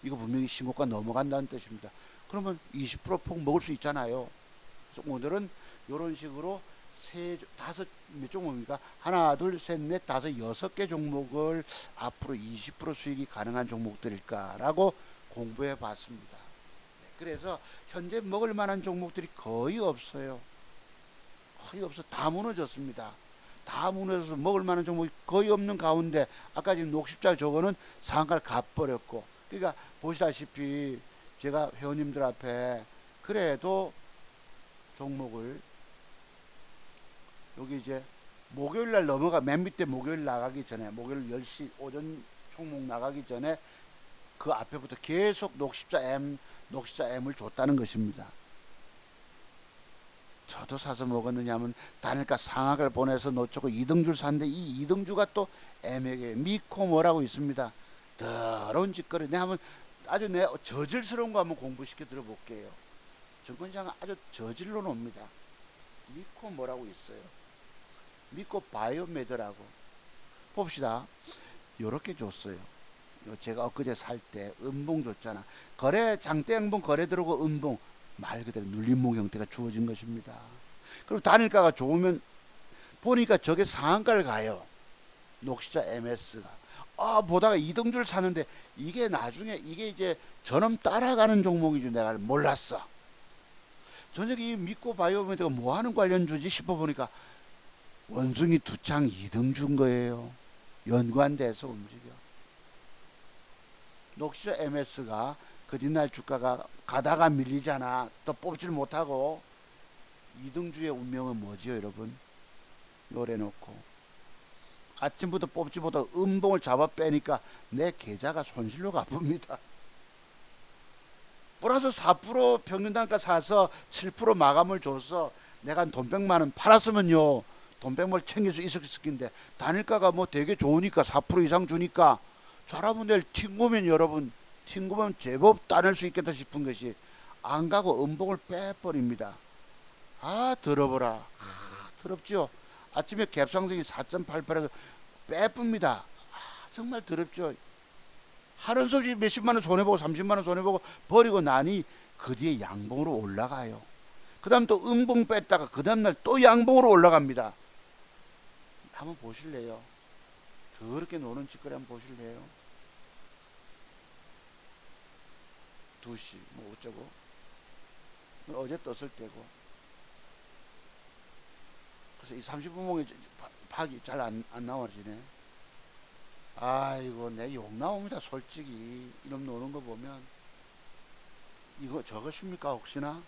이거 분명히 신고가 넘어간다는 뜻입니다. 그러면 20%폭 먹을 수 있잖아요. 그래서 오늘은 요런 식으로 몇 종목입니까? 하나, 둘, 셋, 넷, 다섯, 여섯 개 종목을 앞으로 20% 수익이 가능한 종목들일까라고 공부해 봤습니다. 네, 그래서 현재 먹을 만한 종목들이 거의 없어요. 거의 없어. 다 무너졌습니다. 다 무너져서 먹을 만한 종목이 거의 없는 가운데 아까 지금 녹십자 저거는 상한가를 갚버렸고, 그러니까 보시다시피 제가 회원님들 앞에 그래도 종목을 여기 이제 목요일날 맨 밑에 목요일 나가기 전에 목요일 10시 오전 총목 나가기 전에 그 앞에부터 계속 녹십자 M을 줬다는 것입니다. 저도 사서 먹었느냐면 단일가 상악을 보내서 놓쳤고 2등주를 샀는데 이 2등주가 또 M에게 미코 뭐라고 있습니다. 더러운 짓거리. 내가 한번 아주 내 저질스러운 거 한번 공부시켜 들어볼게요. 증권시장은 아주 저질로 놉니다. 미코 뭐라고 있어요. 미코 바이오메드라고. 봅시다. 요렇게 줬어요. 제가 엊그제 살 때 음봉 줬잖아. 장대 음봉 거래 들어오고 음봉 말 그대로 눌림목 형태가 주어진 것입니다. 그럼 단일가가 좋으면 보니까 저게 상한가를 가요. 녹시자 MS가. 보다가 2등주를 사는데 이게 나중에 이게 이제 저놈 따라가는 종목이지 내가 몰랐어. 저녁에 이 미코 바이오메드가 뭐 하는 관련주지 싶어 보니까 원숭이 두창 2등주인 거예요. 연관돼서 움직여. 녹시자 MS가 그 뒷날 주가가 가다가 밀리잖아. 또 뽑지를 못하고 2등주의 운명은 뭐지요 여러분? 요래놓고 아침부터 뽑지 못하고 음봉을 잡아 빼니까 내 계좌가 손실로 갚습니다. 플러스 4% 평균단가 사서 7% 마감을 줘서 내가 돈 100만원 팔았으면요 돈 100만원 챙길 수 있었을 텐데 단일가가 뭐 되게 좋으니까 4% 이상 주니까 잘하면 내일 튕구면 여러분 튕구면 제법 따낼 수 있겠다 싶은 것이 안 가고 음봉을 빼버립니다. 더러워라. 더럽죠. 아침에 갭상승이 4.88에서 빼쁩니다. 정말 더럽죠. 하는 수 없이 몇십만원 손해보고 30만원 손해보고 버리고 나니 그 뒤에 양봉으로 올라가요. 그 다음 또 음봉 뺐다가 그 다음날 또 양봉으로 올라갑니다. 한번 보실래요? 더럽게 노는 짓거리 한번 보실래요? 2시 뭐 어쩌고 어제 떴을 때고. 그래서 이 30분봉이 박이 잘 안 나와지네. 아이고 내 욕 나옵니다. 솔직히 이놈 노는 거 보면. 이거 저것입니까 혹시나?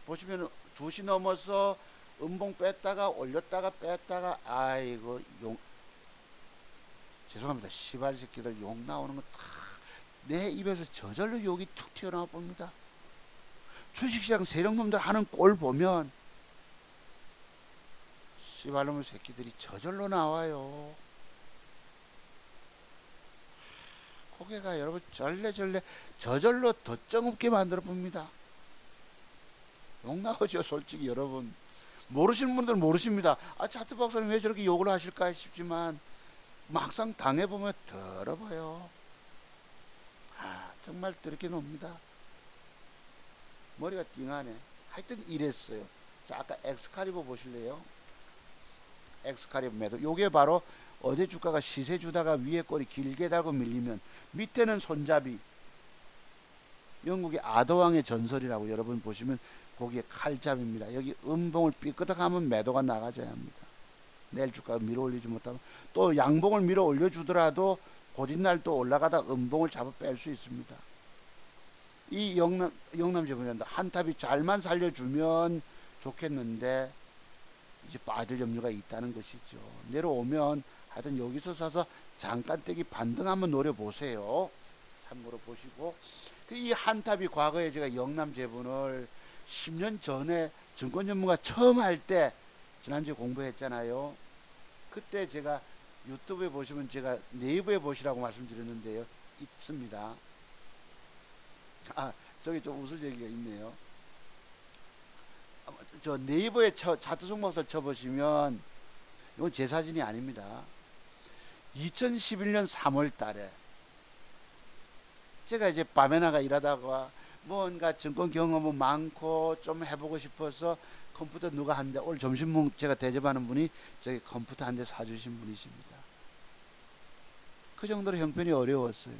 보시면 2시 넘어서 음봉 뺐다가 올렸다가 뺐다가 아이고 죄송합니다. 시발 새끼들 욕 나오는 거 다 내 입에서 저절로 욕이 툭 튀어나와 봅니다. 주식시장 세력놈들 하는 꼴 보면 씨발놈의 새끼들이 저절로 나와요. 고개가 여러분 절레절레 저절로 덧정없게 만들어 봅니다. 욕 나오죠 솔직히 여러분. 모르시는 분들은 모르십니다. 차트 박사님 왜 저렇게 욕을 하실까 싶지만 막상 당해보면 더러워요. 정말 더럽게 놉니다. 머리가 띵하네. 하여튼 이랬어요. 자, 아까 엑스카리버 보실래요? 엑스카리버 매도. 요게 바로 어제 주가가 시세 주다가 위에 꼬리 길게 달고 밀리면 밑에는 손잡이. 영국의 아더왕의 전설이라고 여러분 보시면 거기에 칼잡입니다. 여기 음봉을 삐끄덕하면 매도가 나가져야 합니다. 내일 주가가 밀어 올리지 못하면 또 양봉을 밀어 올려주더라도 곧이날 또 올라가다 음봉을 잡아 뺄 수 있습니다. 이 영남 제보인다. 한탑이 잘만 살려주면 좋겠는데 이제 빠질 염려가 있다는 것이죠. 내려오면 하여튼 여기서 사서 잠깐 떼기 반등 한번 노려보세요. 참고로 보시고, 이 한탑이 과거에 제가 영남 제본을 10년 전에 증권 전문가 처음 할 때 지난주에 공부했잖아요. 그때 제가 유튜브에 보시면 제가 네이버에 보시라고 말씀드렸는데요. 있습니다. 아, 저기 좀 웃을 얘기가 있네요. 저 네이버에 차트 종목을 쳐보시면 이건 제 사진이 아닙니다. 2011년 3월 달에 제가 이제 밤에 나가 일하다가 뭔가 증권 경험은 많고 좀 해보고 싶어서 컴퓨터 누가 한 대, 오늘 점심 제가 대접하는 분이 저기 컴퓨터 한 대 사주신 분이십니다. 그 정도로 형편이 어려웠어요.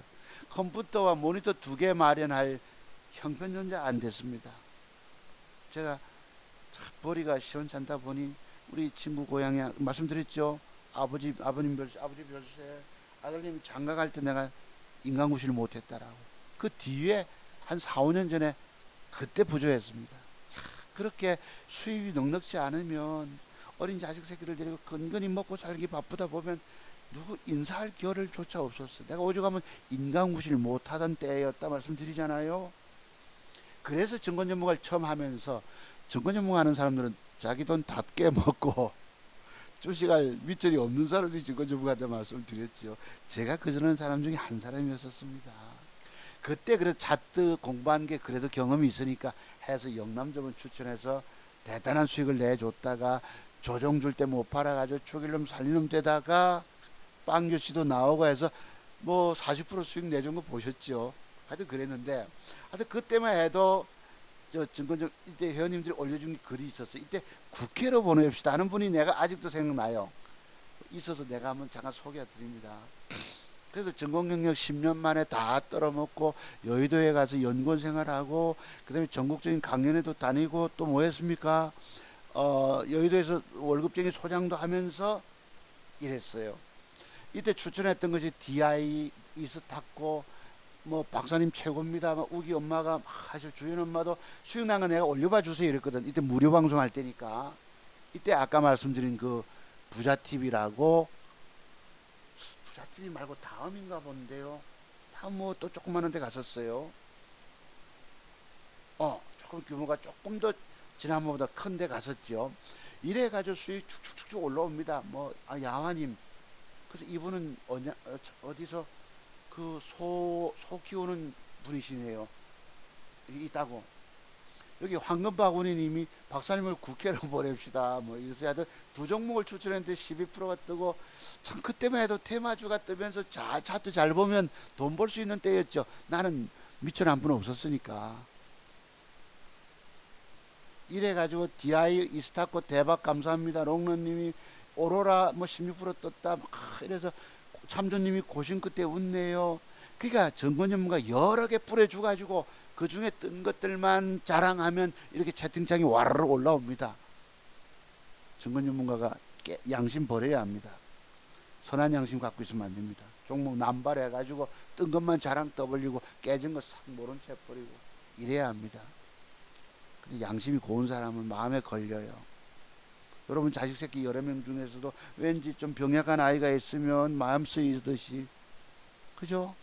컴퓨터와 모니터 2개 마련할 형편 존재 안 됐습니다. 제가 머리가 시원찮다 보니 우리 친구 고향에 말씀드렸죠. 아버님 별세, 아버지 별세, 아들님 장가 갈 때 내가 인간구실을 못했다라고. 그 뒤에 한 4, 5년 전에 그때 부조했습니다. 그렇게 수입이 넉넉지 않으면 어린 자식 새끼들 데리고 근근히 먹고 살기 바쁘다 보면 누구 인사할 겨를조차 없었어. 내가 오죽하면 인간구실 못하던 때였다 말씀드리잖아요. 그래서 증권 전문가를 처음 하면서 증권 전문가 하는 사람들은 자기 돈 다 깨먹고 주식할 밑절이 없는 사람들이 증권 전문가한테 말씀을 드렸죠. 제가 그저는 사람 중에 한 사람이었었습니다. 그때 그래도 차트 공부한 게 그래도 경험이 있으니까 해서 영남점을 추천해서 대단한 수익을 내줬다가 조정 줄 때 못 팔아가지고 축일놈 살리놈 되다가 빵규씨도 나오고 해서 뭐 40% 수익 내준 거 보셨죠. 하여튼 그랬는데 하여튼 그때만 해도 저 증권점 이때 회원님들이 올려준 글이 있었어요. 이때 국회로 보내봅시다 하는 분이 내가 아직도 생각나요. 있어서 내가 한번 잠깐 소개해 드립니다. 그래서 전공 경력 10년 만에 다 떨어먹고 여의도에 가서 연구원 생활하고 그다음에 전국적인 강연회도 다니고 또 뭐 했습니까? 여의도에서 월급쟁이 소장도 하면서 일했어요. 이때 추천했던 것이 DI, 이스타코, 뭐 박사님 최고입니다. 우기 엄마가 사실 주연 엄마도 수익 난 거 내가 올려봐 주세요 이랬거든. 이때 무료 방송할 때니까. 이때 아까 말씀드린 그 부자TV라고, 부자TV 말고 다음인가 본데요. 다음 뭐 또 조그마한 데 갔었어요. 조금 규모가 조금 더 지난번보다 큰 데 갔었죠. 이래가지고 수익 축축축 올라옵니다. 야화님. 그래서 이분은 어디서 그 소 키우는 분이시네요. 있다고. 여기 황금바구니님이 박사님을 국회로 보냅시다. 뭐 이래서 하여튼 두 종목을 추천했는데 12%가 뜨고 참 그때만 해도 테마주가 뜨면서 차트 잘 보면 돈 벌 수 있는 때였죠. 나는 미천 한 분 없었으니까. 이래가지고 DI 이스타코 대박 감사합니다. 롱런님이 오로라 뭐 16% 떴다. 이래서 참조님이 고심 끝에 웃네요. 그러니까 증권 전문가 여러 개 뿌려줘가지고 그 중에 뜬 것들만 자랑하면 이렇게 채팅창이 와르르 올라옵니다. 증권 전문가가 양심 버려야 합니다. 선한 양심 갖고 있으면 안 됩니다. 종목 남발해가지고 뜬 것만 자랑 떠벌리고 깨진 거 싹 모른 채 버리고 이래야 합니다. 근데 양심이 고운 사람은 마음에 걸려요. 여러분 자식 새끼 여러 명 중에서도 왠지 좀 병약한 아이가 있으면 마음 쓰이듯이, 그죠?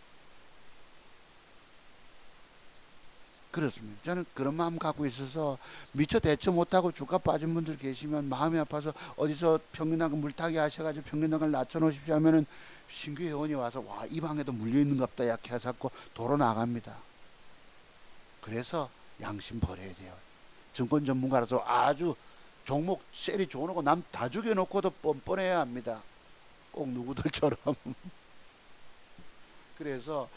그렇습니다. 저는 그런 마음 갖고 있어서 미처 대처 못하고 주가 빠진 분들 계시면 마음이 아파서 어디서 평균당금 물타기 하셔가지고 평균당금을 낮춰놓으십시오 하면은 신규 회원이 와서 와, 이 방에도 물려있는갑다 약해 해서 도로 나갑니다. 그래서 양심 버려야 돼요. 증권 전문가라서 아주 종목 셀이 좋은 거 남 다 죽여놓고도 뻔뻔해야 합니다. 꼭 누구들처럼. 그래서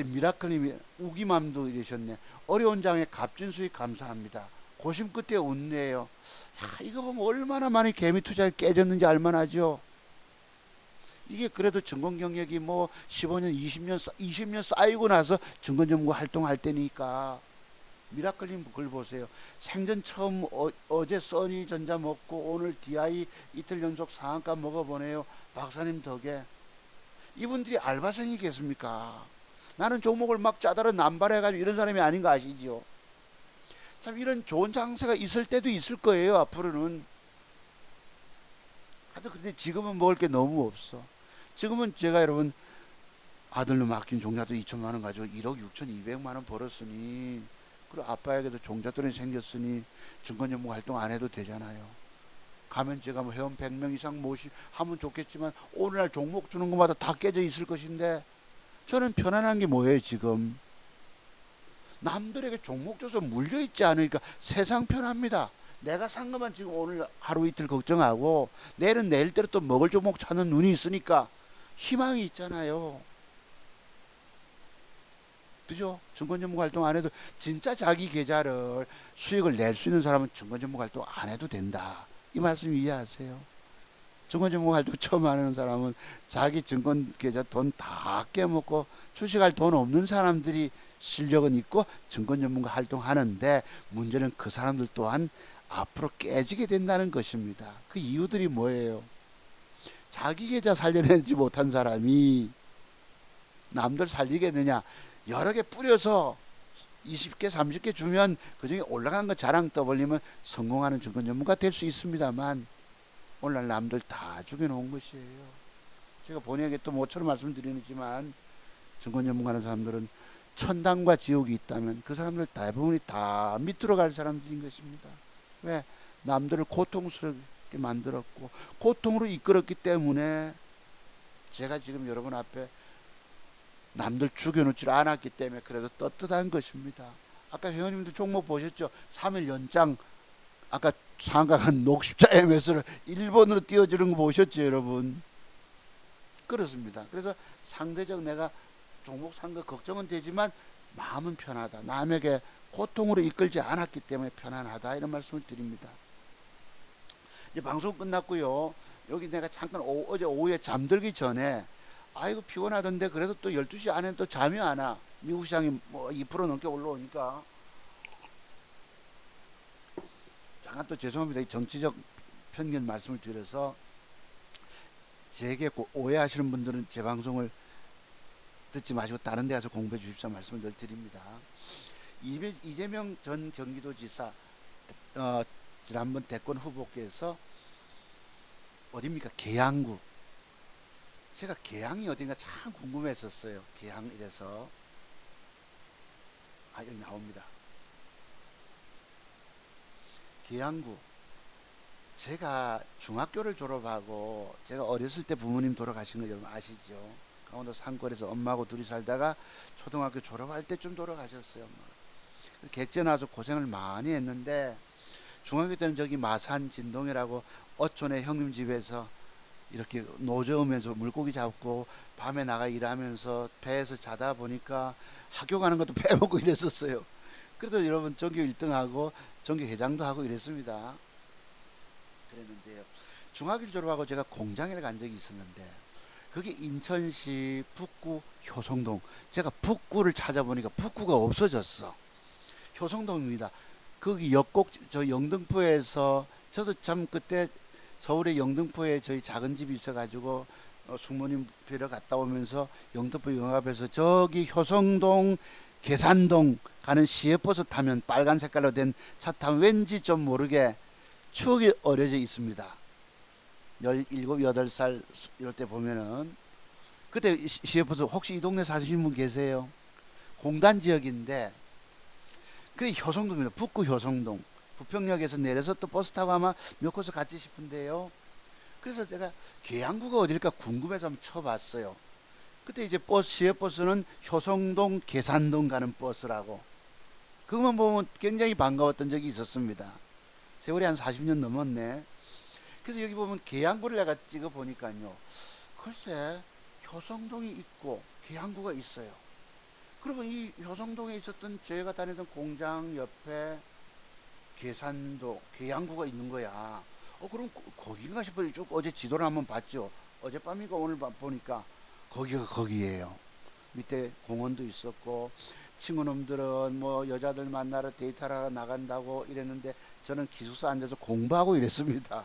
미라클님이 우기맘도 이러셨네. 어려운 장에 값진 수익 감사합니다. 고심 끝에 웃네요. 이거 보면 얼마나 많이 개미 투자에 깨졌는지 알만하죠. 이게 그래도 증권 경력이 뭐 15년 20년 쌓이고 나서 증권 전문가 활동할 때니까. 미라클님 글 보세요. 생전 처음 어제 써니전자 먹고 오늘 DI 이틀 연속 상한가 먹어보네요. 박사님 덕에. 이분들이 알바생이겠습니까? 나는 종목을 막 짜다라 남발해가지고 이런 사람이 아닌 거 아시죠? 참 이런 좋은 장세가 있을 때도 있을 거예요. 앞으로는. 하여튼 근데 지금은 먹을 게 너무 없어. 지금은 제가 여러분 아들놈 아낀 종잣돈 2천만 원 가지고 1억 6천2백만 원 벌었으니, 그리고 아빠에게도 종잣돈이 생겼으니 증권전문 활동 안 해도 되잖아요. 가면 제가 뭐 회원 100명 이상 하면 좋겠지만 오늘날 종목 주는 것마다 다 깨져 있을 것인데, 저는 편안한 게 뭐예요? 지금 남들에게 종목 줘서 물려 있지 않으니까 세상 편합니다. 내가 산 것만 지금 오늘 하루 이틀 걱정하고 내일은 내일대로 또 먹을 종목 찾는 눈이 있으니까 희망이 있잖아요. 그죠? 증권전문 활동 안 해도, 진짜 자기 계좌를 수익을 낼 수 있는 사람은 증권전문 활동 안 해도 된다. 이 말씀 이해하세요? 증권전문 활동 처음 하는 사람은 자기 증권 계좌 돈 다 깨먹고 주식할 돈 없는 사람들이 실력은 있고 증권전문가 활동하는데, 문제는 그 사람들 또한 앞으로 깨지게 된다는 것입니다. 그 이유들이 뭐예요? 자기 계좌 살려내지 못한 사람이 남들 살리겠느냐? 여러 개 뿌려서 20개 30개 주면 그중에 올라간 거 자랑 떠벌리면 성공하는 증권 전문가 될 수 있습니다만, 오늘날 남들 다 죽여놓은 것이에요. 제가 본인에게 또 모처럼 말씀드리지만, 증권 전문가라는 사람들은 천당과 지옥이 있다면 그 사람들 대부분이 다 밑으로 갈 사람들인 것입니다. 왜? 남들을 고통스럽게 만들었고 고통으로 이끌었기 때문에, 제가 지금 여러분 앞에 남들 죽여놓지 않았기 때문에 그래도 떳떳한 것입니다. 아까 회원님들 종목 보셨죠? 3일 연장, 아까 상각한 녹십자 MS를 1번으로 띄워주는 거 보셨죠 여러분? 그렇습니다. 그래서 상대적 내가 종목 산 거 걱정은 되지만 마음은 편하다. 남에게 고통으로 이끌지 않았기 때문에 편안하다. 이런 말씀을 드립니다. 이제 방송 끝났고요. 여기 내가 잠깐 어제 오후에 잠들기 전에, 아이고 피곤하던데 그래도 또 12시 안에 또 잠이 안 와. 미국 시장이 뭐 2% 넘게 올라오니까. 잠깐 또 죄송합니다. 이 정치적 편견 말씀을 드려서 제게 오해하시는 분들은 제 방송을 듣지 마시고 다른 데 가서 공부해 주십사 말씀을 늘 드립니다. 이재명 전 경기도지사 지난번 대권 후보께서 어디입니까? 계양구. 제가 계양이 어딘가 참 궁금했었어요. 계양 이래서. 여기 나옵니다. 계양구. 제가 중학교를 졸업하고, 제가 어렸을 때 부모님 돌아가신 거 여러분 아시죠? 강원도 산골에서 엄마하고 둘이 살다가 초등학교 졸업할 때쯤 돌아가셨어요. 객재 나와서 고생을 많이 했는데, 중학교 때는 저기 마산 진동이라고 어촌의 형님 집에서 이렇게 노저으면서 물고기 잡고 밤에 나가 일하면서 배에서 자다 보니까 학교 가는 것도 빼먹고 이랬었어요. 그래도 여러분 전교 1등하고 전교 회장도 하고 이랬습니다. 그랬는데요, 중학교 졸업하고 제가 공장에 간 적이 있었는데, 그게 인천시 북구 효성동. 제가 북구를 찾아보니까 북구가 없어졌어. 효성동입니다. 거기 역곡, 저 영등포에서, 저도 참 그때 서울의 영등포에 저희 작은 집이 있어가지고 숙모님 뵈러 갔다 오면서 영등포 영화앞에서 저기 효성동 계산동 가는 시외버스 타면 빨간 색깔로 된 차 타면 왠지 좀 모르게 추억이 어려져 있습니다. 17, 8살 이럴 때 보면은, 그때 시외버스, 혹시 이 동네 사시는 분 계세요? 공단 지역인데 그 효성동입니다. 북구 효성동. 부평역에서 내려서 또 버스 타고 아마 몇 코스 갔지 싶은데요. 그래서 제가 계양구가 어딜까 궁금해서 한번 쳐봤어요. 그때 이제 시외버스는 효성동 계산동 가는 버스라고, 그것만 보면 굉장히 반가웠던 적이 있었습니다. 세월이 한 40년 넘었네. 그래서 여기 보면 계양구를 내가 찍어 보니까요, 글쎄 효성동이 있고 계양구가 있어요. 그리고 이 효성동에 있었던 제가 다니던 공장 옆에 계산도 계양구가 있는 거야. 그럼 거기인가 싶어요. 쭉 어제 지도를 한번 봤죠. 어젯밤이가 오늘 보니까 거기가 거기예요. 밑에 공원도 있었고, 친구놈들은 뭐 여자들 만나러 데이트하러 나간다고 이랬는데 저는 기숙사 앉아서 공부하고 이랬습니다.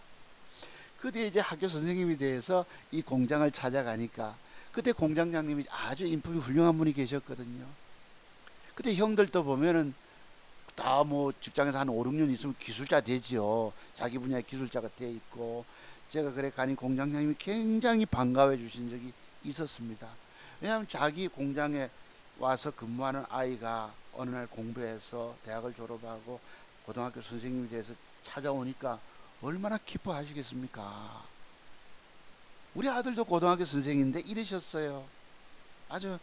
그 뒤에 이제 학교 선생님이 돼서 이 공장을 찾아가니까 그때 공장장님이 아주 인품이 훌륭한 분이 계셨거든요. 그때 형들도 보면은 다 뭐 직장에서 한 5, 6년 있으면 기술자 되지요. 자기 분야의 기술자가 돼 있고, 제가 그래 가니 공장장님이 굉장히 반가워해 주신 적이 있었습니다. 왜냐하면 자기 공장에 와서 근무하는 아이가 어느 날 공부해서 대학을 졸업하고 고등학교 선생님이 돼서 찾아오니까 얼마나 기뻐하시겠습니까? 우리 아들도 고등학교 선생인데 이러셨어요. 아주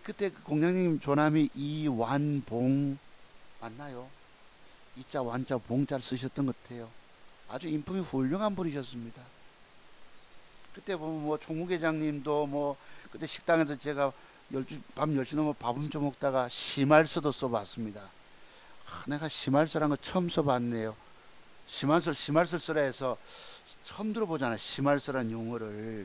그때 그 공장님 조남이 이완봉 맞나요? 이자 완자 봉자를 쓰셨던 것 같아요. 아주 인품이 훌륭한 분이셨습니다. 그때 보면 뭐 총무회장님도 뭐 그때 식당에서 제가 밤 10시 넘어 밥을 좀 먹다가 심할서도 써봤습니다. 내가 심할서란 거 처음 써봤네요. 심할서 쓰라 해서 처음 들어보잖아. 심할서란 용어를.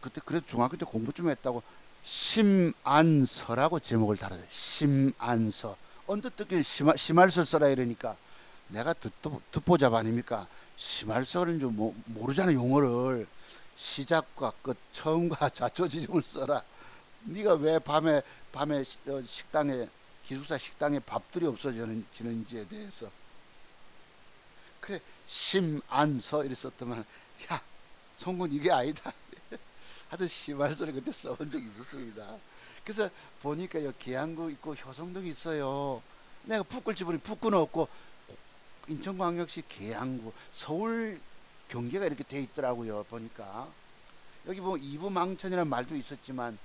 그때 그래도 중학교 때 공부 좀 했다고 심안서라고 제목을 달았어요. 심안서. 언뜻 듣기는 심할서 써라 이러니까 내가 듣보잡 아닙니까? 심할서는 좀 모르잖아 용어를. 시작과 끝, 처음과 자초지종을 써라. 네가 왜 밤에 식당에 기숙사 식당에 밥들이 없어지는지에 대해서 그래 심안서 이랬 썼더만 야 송군 이게 아니다. 하여튼 심할서를 그때 써본 적이 있었습니다. 그래서 보니까 요 계양구 있고 효성동 있어요. 내가 북꿀집은 북구는 없고 인천광역시 계양구 서울 경계가 이렇게 돼 있더라고요. 보니까 여기 뭐 이부망천이라는 말도 있었지만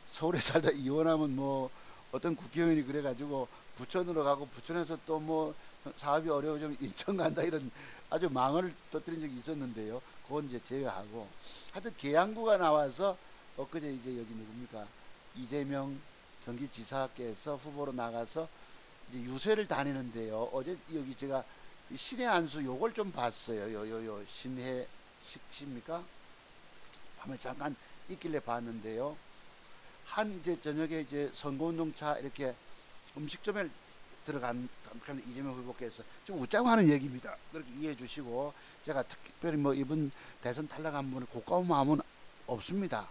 서울에 살다 이혼하면 뭐 어떤 국회의원이 그래가지고 부천으로 가고 부천에서 또 뭐 사업이 어려워지면 인천 간다 이런 아주 망언을 터뜨린 적이 있었는데요. 그건 이제 제외하고 하여튼 계양구가 나와서 엊그제 이제 여기 누굽니까 이재명 경기지사께서 후보로 나가서 이제 유세를 다니는데요. 어제 여기 제가 신의 안수 요걸 좀 봤어요. 요 신의 식십니까? 밤에 잠깐 있길래 봤는데요. 한 이제 저녁에 이제 선거운동차 이렇게 음식점에 들어간 이재명 후보께서 좀 웃자고 하는 얘기입니다. 그렇게 이해해 주시고 제가 특별히 뭐 이번 대선 탈락한 분은 고가운 마음은 없습니다.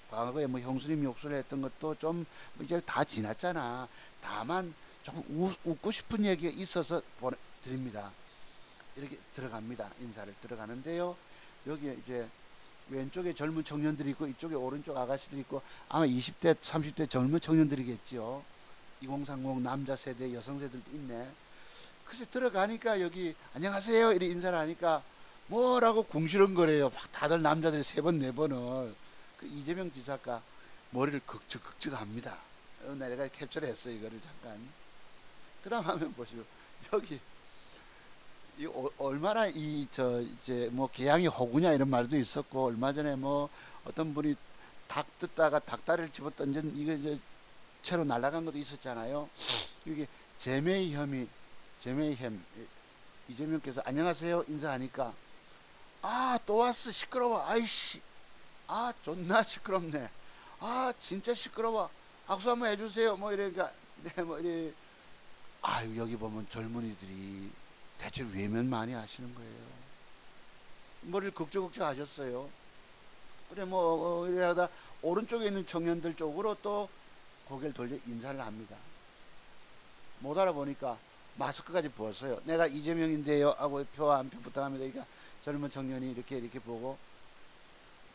과거에 뭐 형수님이 욕설을 했던 것도 좀 이제 다 지났잖아. 다만 조금 웃고 싶은 얘기가 있어서 드립니다. 이렇게 들어갑니다. 인사를 들어가는데요. 여기에 이제 왼쪽에 젊은 청년들이 있고 이쪽에 오른쪽 아가씨들이 있고 아마 20대 30대 젊은 청년들이겠죠. 2030 남자 세대 여성 세대들도 있네. 그래서 들어가니까 여기 안녕하세요 이렇게 인사를 하니까 뭐라고 궁시렁거려요. 막 다들 남자들이 3번 4번을 그 이재명 지사가 머리를 극적합니다. 내가 캡처를 했어요. 이거를 잠깐. 그 다음 화면 보시고 여기 얼마나 이제 뭐 개양이 호구냐 이런 말도 있었고 얼마 전에 뭐 어떤 분이 닭 뜯다가 닭다리를 집어 던진 이게 이제 채로 날아간 것도 있었잖아요. 이게 제메이햄 이재명께서 안녕하세요 인사하니까 아 또 왔어 시끄러워 아이씨 아 존나 시끄럽네 아 진짜 시끄러워 악수 한번 해주세요 뭐 이러니까 네뭐 이래 아유 여기 보면 젊은이들이 대체 외면 많이 하시는 거예요. 머리를 극적극적 하셨어요. 그래 뭐 이러다 오른쪽에 있는 청년들 쪽으로 또 고개를 돌려 인사를 합니다. 못 알아보니까 마스크까지 벗어요. 내가 이재명인데요 하고 표 한 표 부탁합니다. 그러니까 젊은 청년이 이렇게 보고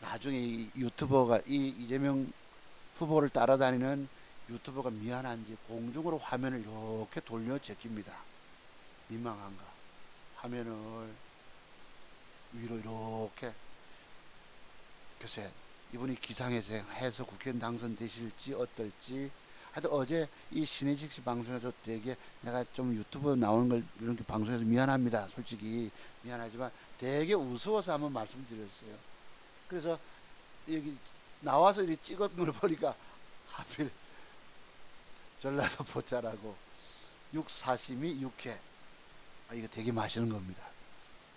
나중에 이 유튜버가 이 이재명 후보를 따라다니는 유튜버가 미안한지 공중으로 화면을 이렇게 돌려 제낍니다. 민망한가? 화면을 위로 이렇게. 글쎄 이분이 기상해서 국회의원 당선되실지 어떨지 하여튼 어제 이 신혜식 씨 방송에서 되게 내가 좀 유튜브 나오는 걸 이렇게 방송에서 미안합니다. 솔직히 미안하지만 되게 우스워서 한번 말씀드렸어요. 그래서 여기 나와서 이렇게 찍었던 걸 보니까 하필 전라도 포차라고 육사시미 육회 아, 이거 되게 맛있는 겁니다.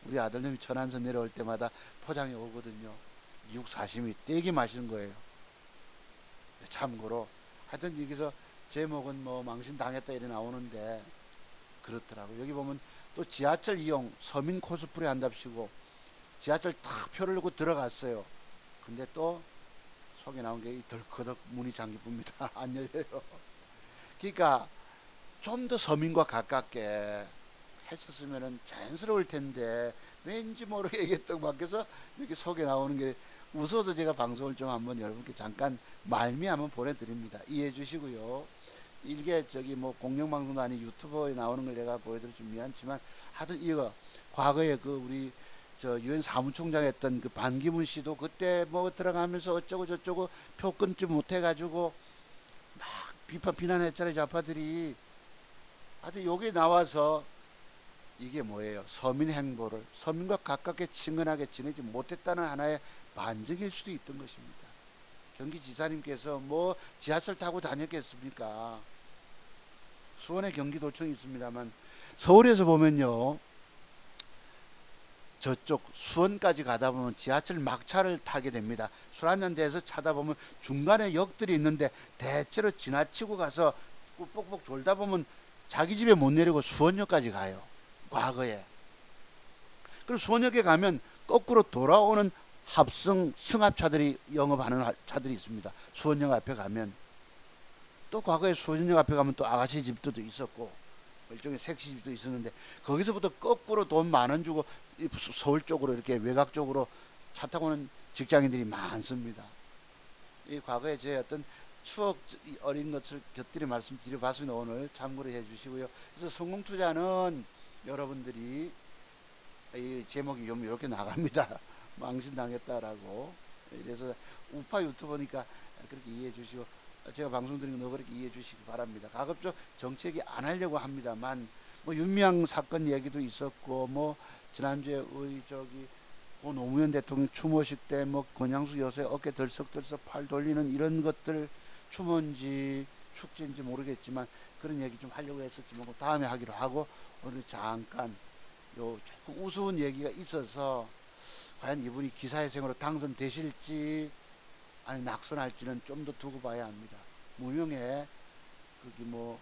우리 아들님이 천안선 내려올 때마다 포장해 오거든요. 육사시미 되게 맛있는 거예요. 참고로 하여튼 여기서 제목은 뭐 망신 당했다 이래 나오는데 그렇더라고. 여기 보면 또 지하철 이용 서민 코스프레 한답시고 지하철 탁 표를 넣고 들어갔어요. 근데 또 속에 나온 게 덜커덕 문이 잠깁니다. 안 열려요. 그러니까 좀 더 서민과 가깝게 했었으면 자연스러울 텐데 왠지 모르게 이게 떡 막혀서 이렇게 속에 나오는 게 무서워서 제가 방송을 좀 한번 여러분께 잠깐 말미 한번 보내드립니다. 이해해 주시고요. 이게 저기 뭐 공영방송도 아닌 유튜버에 나오는 걸 내가 보여드려 좀 미안치만 하여튼 이거 과거에 그 우리 저 유엔 사무총장 했던 그 반기문 씨도 그때 뭐 들어가면서 어쩌고 저쩌고 표 끊지 못해가지고 막 비난했잖아요, 좌파들이. 하여튼 여기 나와서 이게 뭐예요? 서민 행보를 서민과 가깝게 친근하게 지내지 못했다는 하나의 반증일 수도 있던 것입니다. 경기지사님께서 뭐 지하철 타고 다녔겠습니까? 수원에 경기도청이 있습니다만 서울에서 보면요, 저쪽 수원까지 가다 보면 지하철 막차를 타게 됩니다. 술 한잔 돼서 차다 보면 중간에 역들이 있는데 대체로 지나치고 가서 뽁뽁 졸다 보면 자기 집에 못 내리고 수원역까지 가요. 과거에. 그리고 수원역에 가면 거꾸로 돌아오는 합성 승합차들이 영업하는 차들이 있습니다. 수원역 앞에 가면. 또 과거에 수원역 앞에 가면 또 아가씨 집도 있었고 일종의 섹시집도 있었는데 거기서부터 거꾸로 돈 10,000원 주고 서울 쪽으로 이렇게 외곽 쪽으로 차 타고 오는 직장인들이 많습니다. 이 과거에 제 어떤 추억 어린 것을 곁들여 말씀드려봤습니다. 오늘 참고로 해주시고요. 그래서 성공투자는 여러분들이 이 제목이 좀 이렇게 나갑니다. 망신당했다라고. 그래서 우파 유튜버니까 그렇게 이해해 주시고 제가 방송 드리는 거 그렇게 이해해 주시기 바랍니다. 가급적 정책이 안 하려고 합니다만 뭐 윤미향 사건 얘기도 있었고 뭐 지난주에 우리 저기 고 노무현 대통령 추모식 때 뭐 권양수 여사의 어깨 덜썩덜썩 팔 돌리는 이런 것들 추모인지 축제인지 모르겠지만 그런 얘기 좀 하려고 했었지만 다음에 하기로 하고 오늘 잠깐 요 조금 우스운 얘기가 있어서 과연 이분이 기사회생으로 당선되실지 아니 낙선할지는 좀 더 두고 봐야 합니다. 무명에 거기 뭐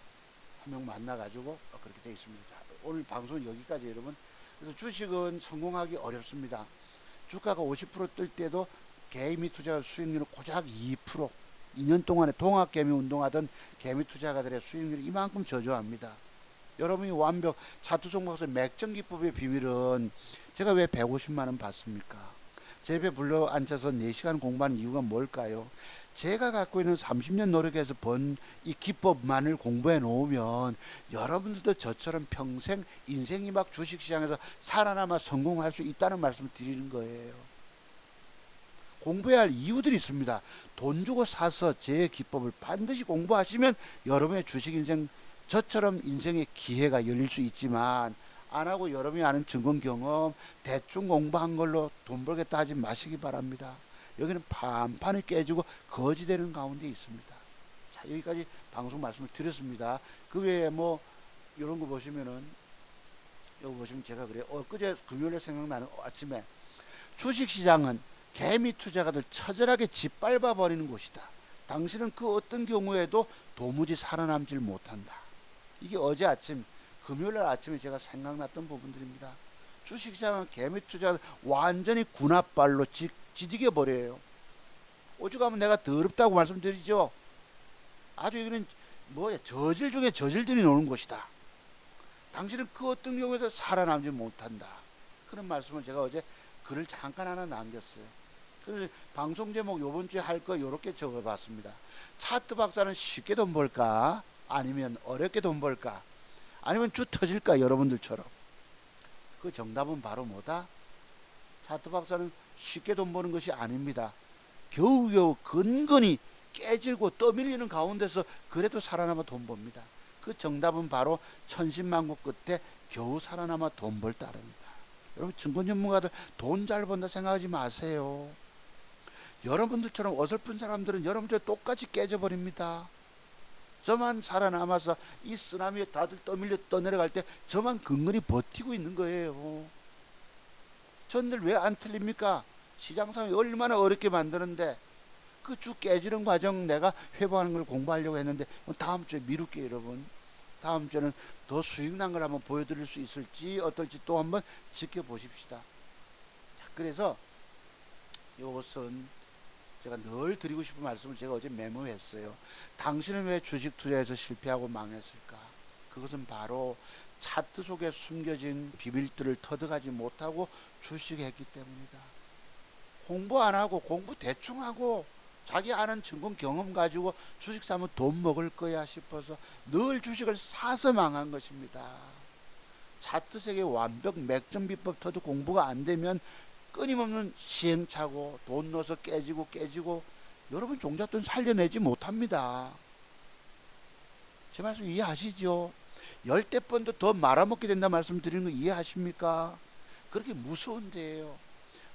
한 명 만나가지고 그렇게 되어 있습니다. 자, 오늘 방송은 여기까지 여러분. 그래서 주식은 성공하기 어렵습니다. 주가가 50% 뜰 때도 개미 투자 수익률은 고작 2%. 2년 동안에 동학개미 운동하던 개미 투자가들의 수익률이 이만큼 저조합니다. 여러분이 완벽 차트종 박사 맥정기법의 비밀은 제가 왜 150만원 받습니까? 제 배 불러 앉아서 4시간 공부하는 이유가 뭘까요? 제가 갖고 있는 30년 노력해서 번 이 기법만을 공부해 놓으면 여러분들도 저처럼 평생 인생이 막 주식시장에서 살아남아 성공할 수 있다는 말씀을 드리는 거예요. 공부해야 할 이유들이 있습니다. 돈 주고 사서 제 기법을 반드시 공부하시면 여러분의 주식 인생 저처럼 인생의 기회가 열릴 수 있지만 안 하고 여러분이 아는 증권 경험 대충 공부한 걸로 돈 벌겠다 하지 마시기 바랍니다. 여기는 판판이 깨지고 거지 되는 가운데 있습니다. 자, 여기까지 방송 말씀을 드렸습니다. 그 외에 뭐 이런 거 보시면은 여기 보시면 제가 그래요. 그제 금요일에 생각나는 아침에 주식시장은 개미 투자가들 처절하게 짓밟아 버리는 곳이다. 당신은 그 어떤 경우에도 도무지 살아남질 못한다. 이게 어제 아침 금요일날 아침에 제가 생각났던 부분들입니다. 주식시장은 개미 투자가 완전히 군합발로 지지게 버려요. 오죽하면 내가 더럽다고 말씀드리죠. 아주 이거는 뭐야 저질 중에 저질들이 노는 곳이다. 당신은 그 어떤 경우에도 살아남지 못한다. 그런 말씀을 제가 어제 글을 잠깐 하나 남겼어요. 그래서 방송 제목 요번 주에 할 거 요렇게 적어봤습니다. 차트 박사는 쉽게 돈 벌까? 아니면 어렵게 돈 벌까? 아니면 주 터질까? 여러분들처럼. 그 정답은 바로 뭐다? 차트 박사는 쉽게 돈 버는 것이 아닙니다. 겨우겨우 근근히 깨지고 떠밀리는 가운데서 그래도 살아남아 돈 법니다. 그 정답은 바로 천신만고 끝에 겨우 살아남아 돈 벌 따릅니다. 여러분 증권 전문가들 돈 잘 번다 생각하지 마세요. 여러분들처럼 어설픈 사람들은 여러분들과 똑같이 깨져버립니다. 저만 살아남아서 이 쓰나미에 다들 떠밀려 떠내려갈 때 저만 근근히 버티고 있는 거예요. 전들 왜 안 틀립니까? 시장 상황이 얼마나 어렵게 만드는데 그 주 깨지는 과정 내가 회복하는 걸 공부하려고 했는데 다음 주에 미룰게요 여러분. 다음 주에는 더 수익 난 걸 한번 보여드릴 수 있을지 어떨지 또 한번 지켜보십시다. 그래서 이것은 제가 늘 드리고 싶은 말씀을 제가 어제 메모했어요. 당신은 왜 주식 투자에서 실패하고 망했을까? 그것은 바로 차트 속에 숨겨진 비밀들을 터득하지 못하고 주식했기 때문이다. 공부 안 하고 공부 대충 하고 자기 아는 증권 경험 가지고 주식 사면 돈 먹을 거야 싶어서 늘 주식을 사서 망한 것입니다. 차트 세계 완벽 맥점 비법 터득 공부가 안 되면 끊임없는 시행착오, 돈 넣어서 깨지고 여러분 종잣돈 살려내지 못합니다. 제 말씀 이해하시죠? 열대 번도 더 말아먹게 된다 말씀 드리는 거 이해하십니까? 그렇게 무서운 데예요.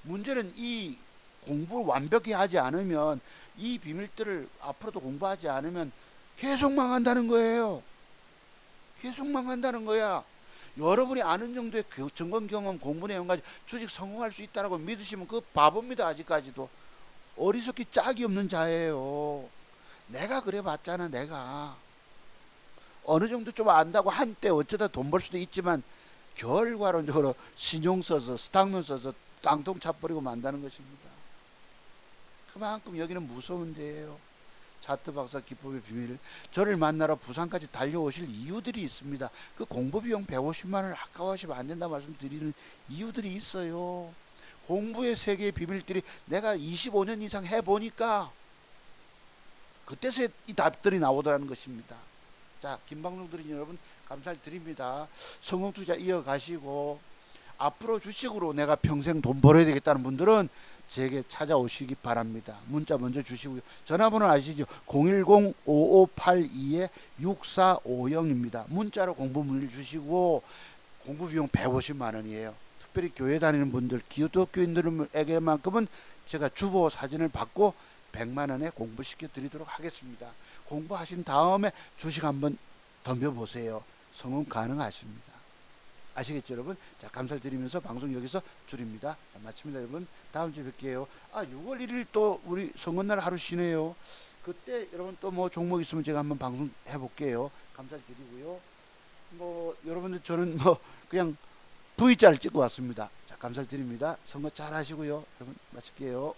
문제는 이 공부를 완벽히 하지 않으면, 이 비밀들을 앞으로도 공부하지 않으면 계속 망한다는 거예요. 계속 망한다는 거야. 여러분이 아는 정도의 증권 경험, 공부 내용 가지고 주식 성공할 수 있다라고 믿으시면 그 바보입니다. 아직까지도 어리석기 짝이 없는 자예요. 내가 그래 봤잖아. 내가 어느 정도 좀 안다고 한때 어쩌다 돈 벌 수도 있지만 결과론적으로 신용 써서 스탁론 써서 깡통 차버리고 만다는 것입니다. 그만큼 여기는 무서운 데예요. 차트 박사 기법의 비밀, 저를 만나러 부산까지 달려오실 이유들이 있습니다. 그 공부 비용 150만 원을 아까워하시면 안 된다 말씀드리는 이유들이 있어요. 공부의 세계의 비밀들이 내가 25년 이상 해보니까 그때서 이 답들이 나오더라는 것입니다. 자, 김방송 드린 여러분 감사를 드립니다. 성공투자 이어가시고 앞으로 주식으로 내가 평생 돈 벌어야 되겠다는 분들은 제게 찾아오시기 바랍니다. 문자 먼저 주시고요. 전화번호 아시죠? 010-5582-6450입니다. 문자로 공부 문의를 주시고 공부 비용 150만 원이에요. 특별히 교회 다니는 분들, 기독교인들에게만큼은 제가 주보 사진을 받고 100만 원에 공부시켜 드리도록 하겠습니다. 공부하신 다음에 주식 한번 덤벼보세요. 성공 가능하십니다. 아시겠죠 여러분? 자, 감사를 드리면서 방송 여기서 줄입니다. 자, 마칩니다 여러분. 다음 주에 뵐게요. 6월 1일 또 우리 성원날 하루 쉬네요. 그때 여러분 또 뭐 종목 있으면 제가 한번 방송 해볼게요. 감사를 드리고요. 뭐 여러분들 저는 뭐 그냥 V자를 찍고 왔습니다. 자, 감사를 드립니다. 선거 잘 하시고요. 여러분 마칠게요.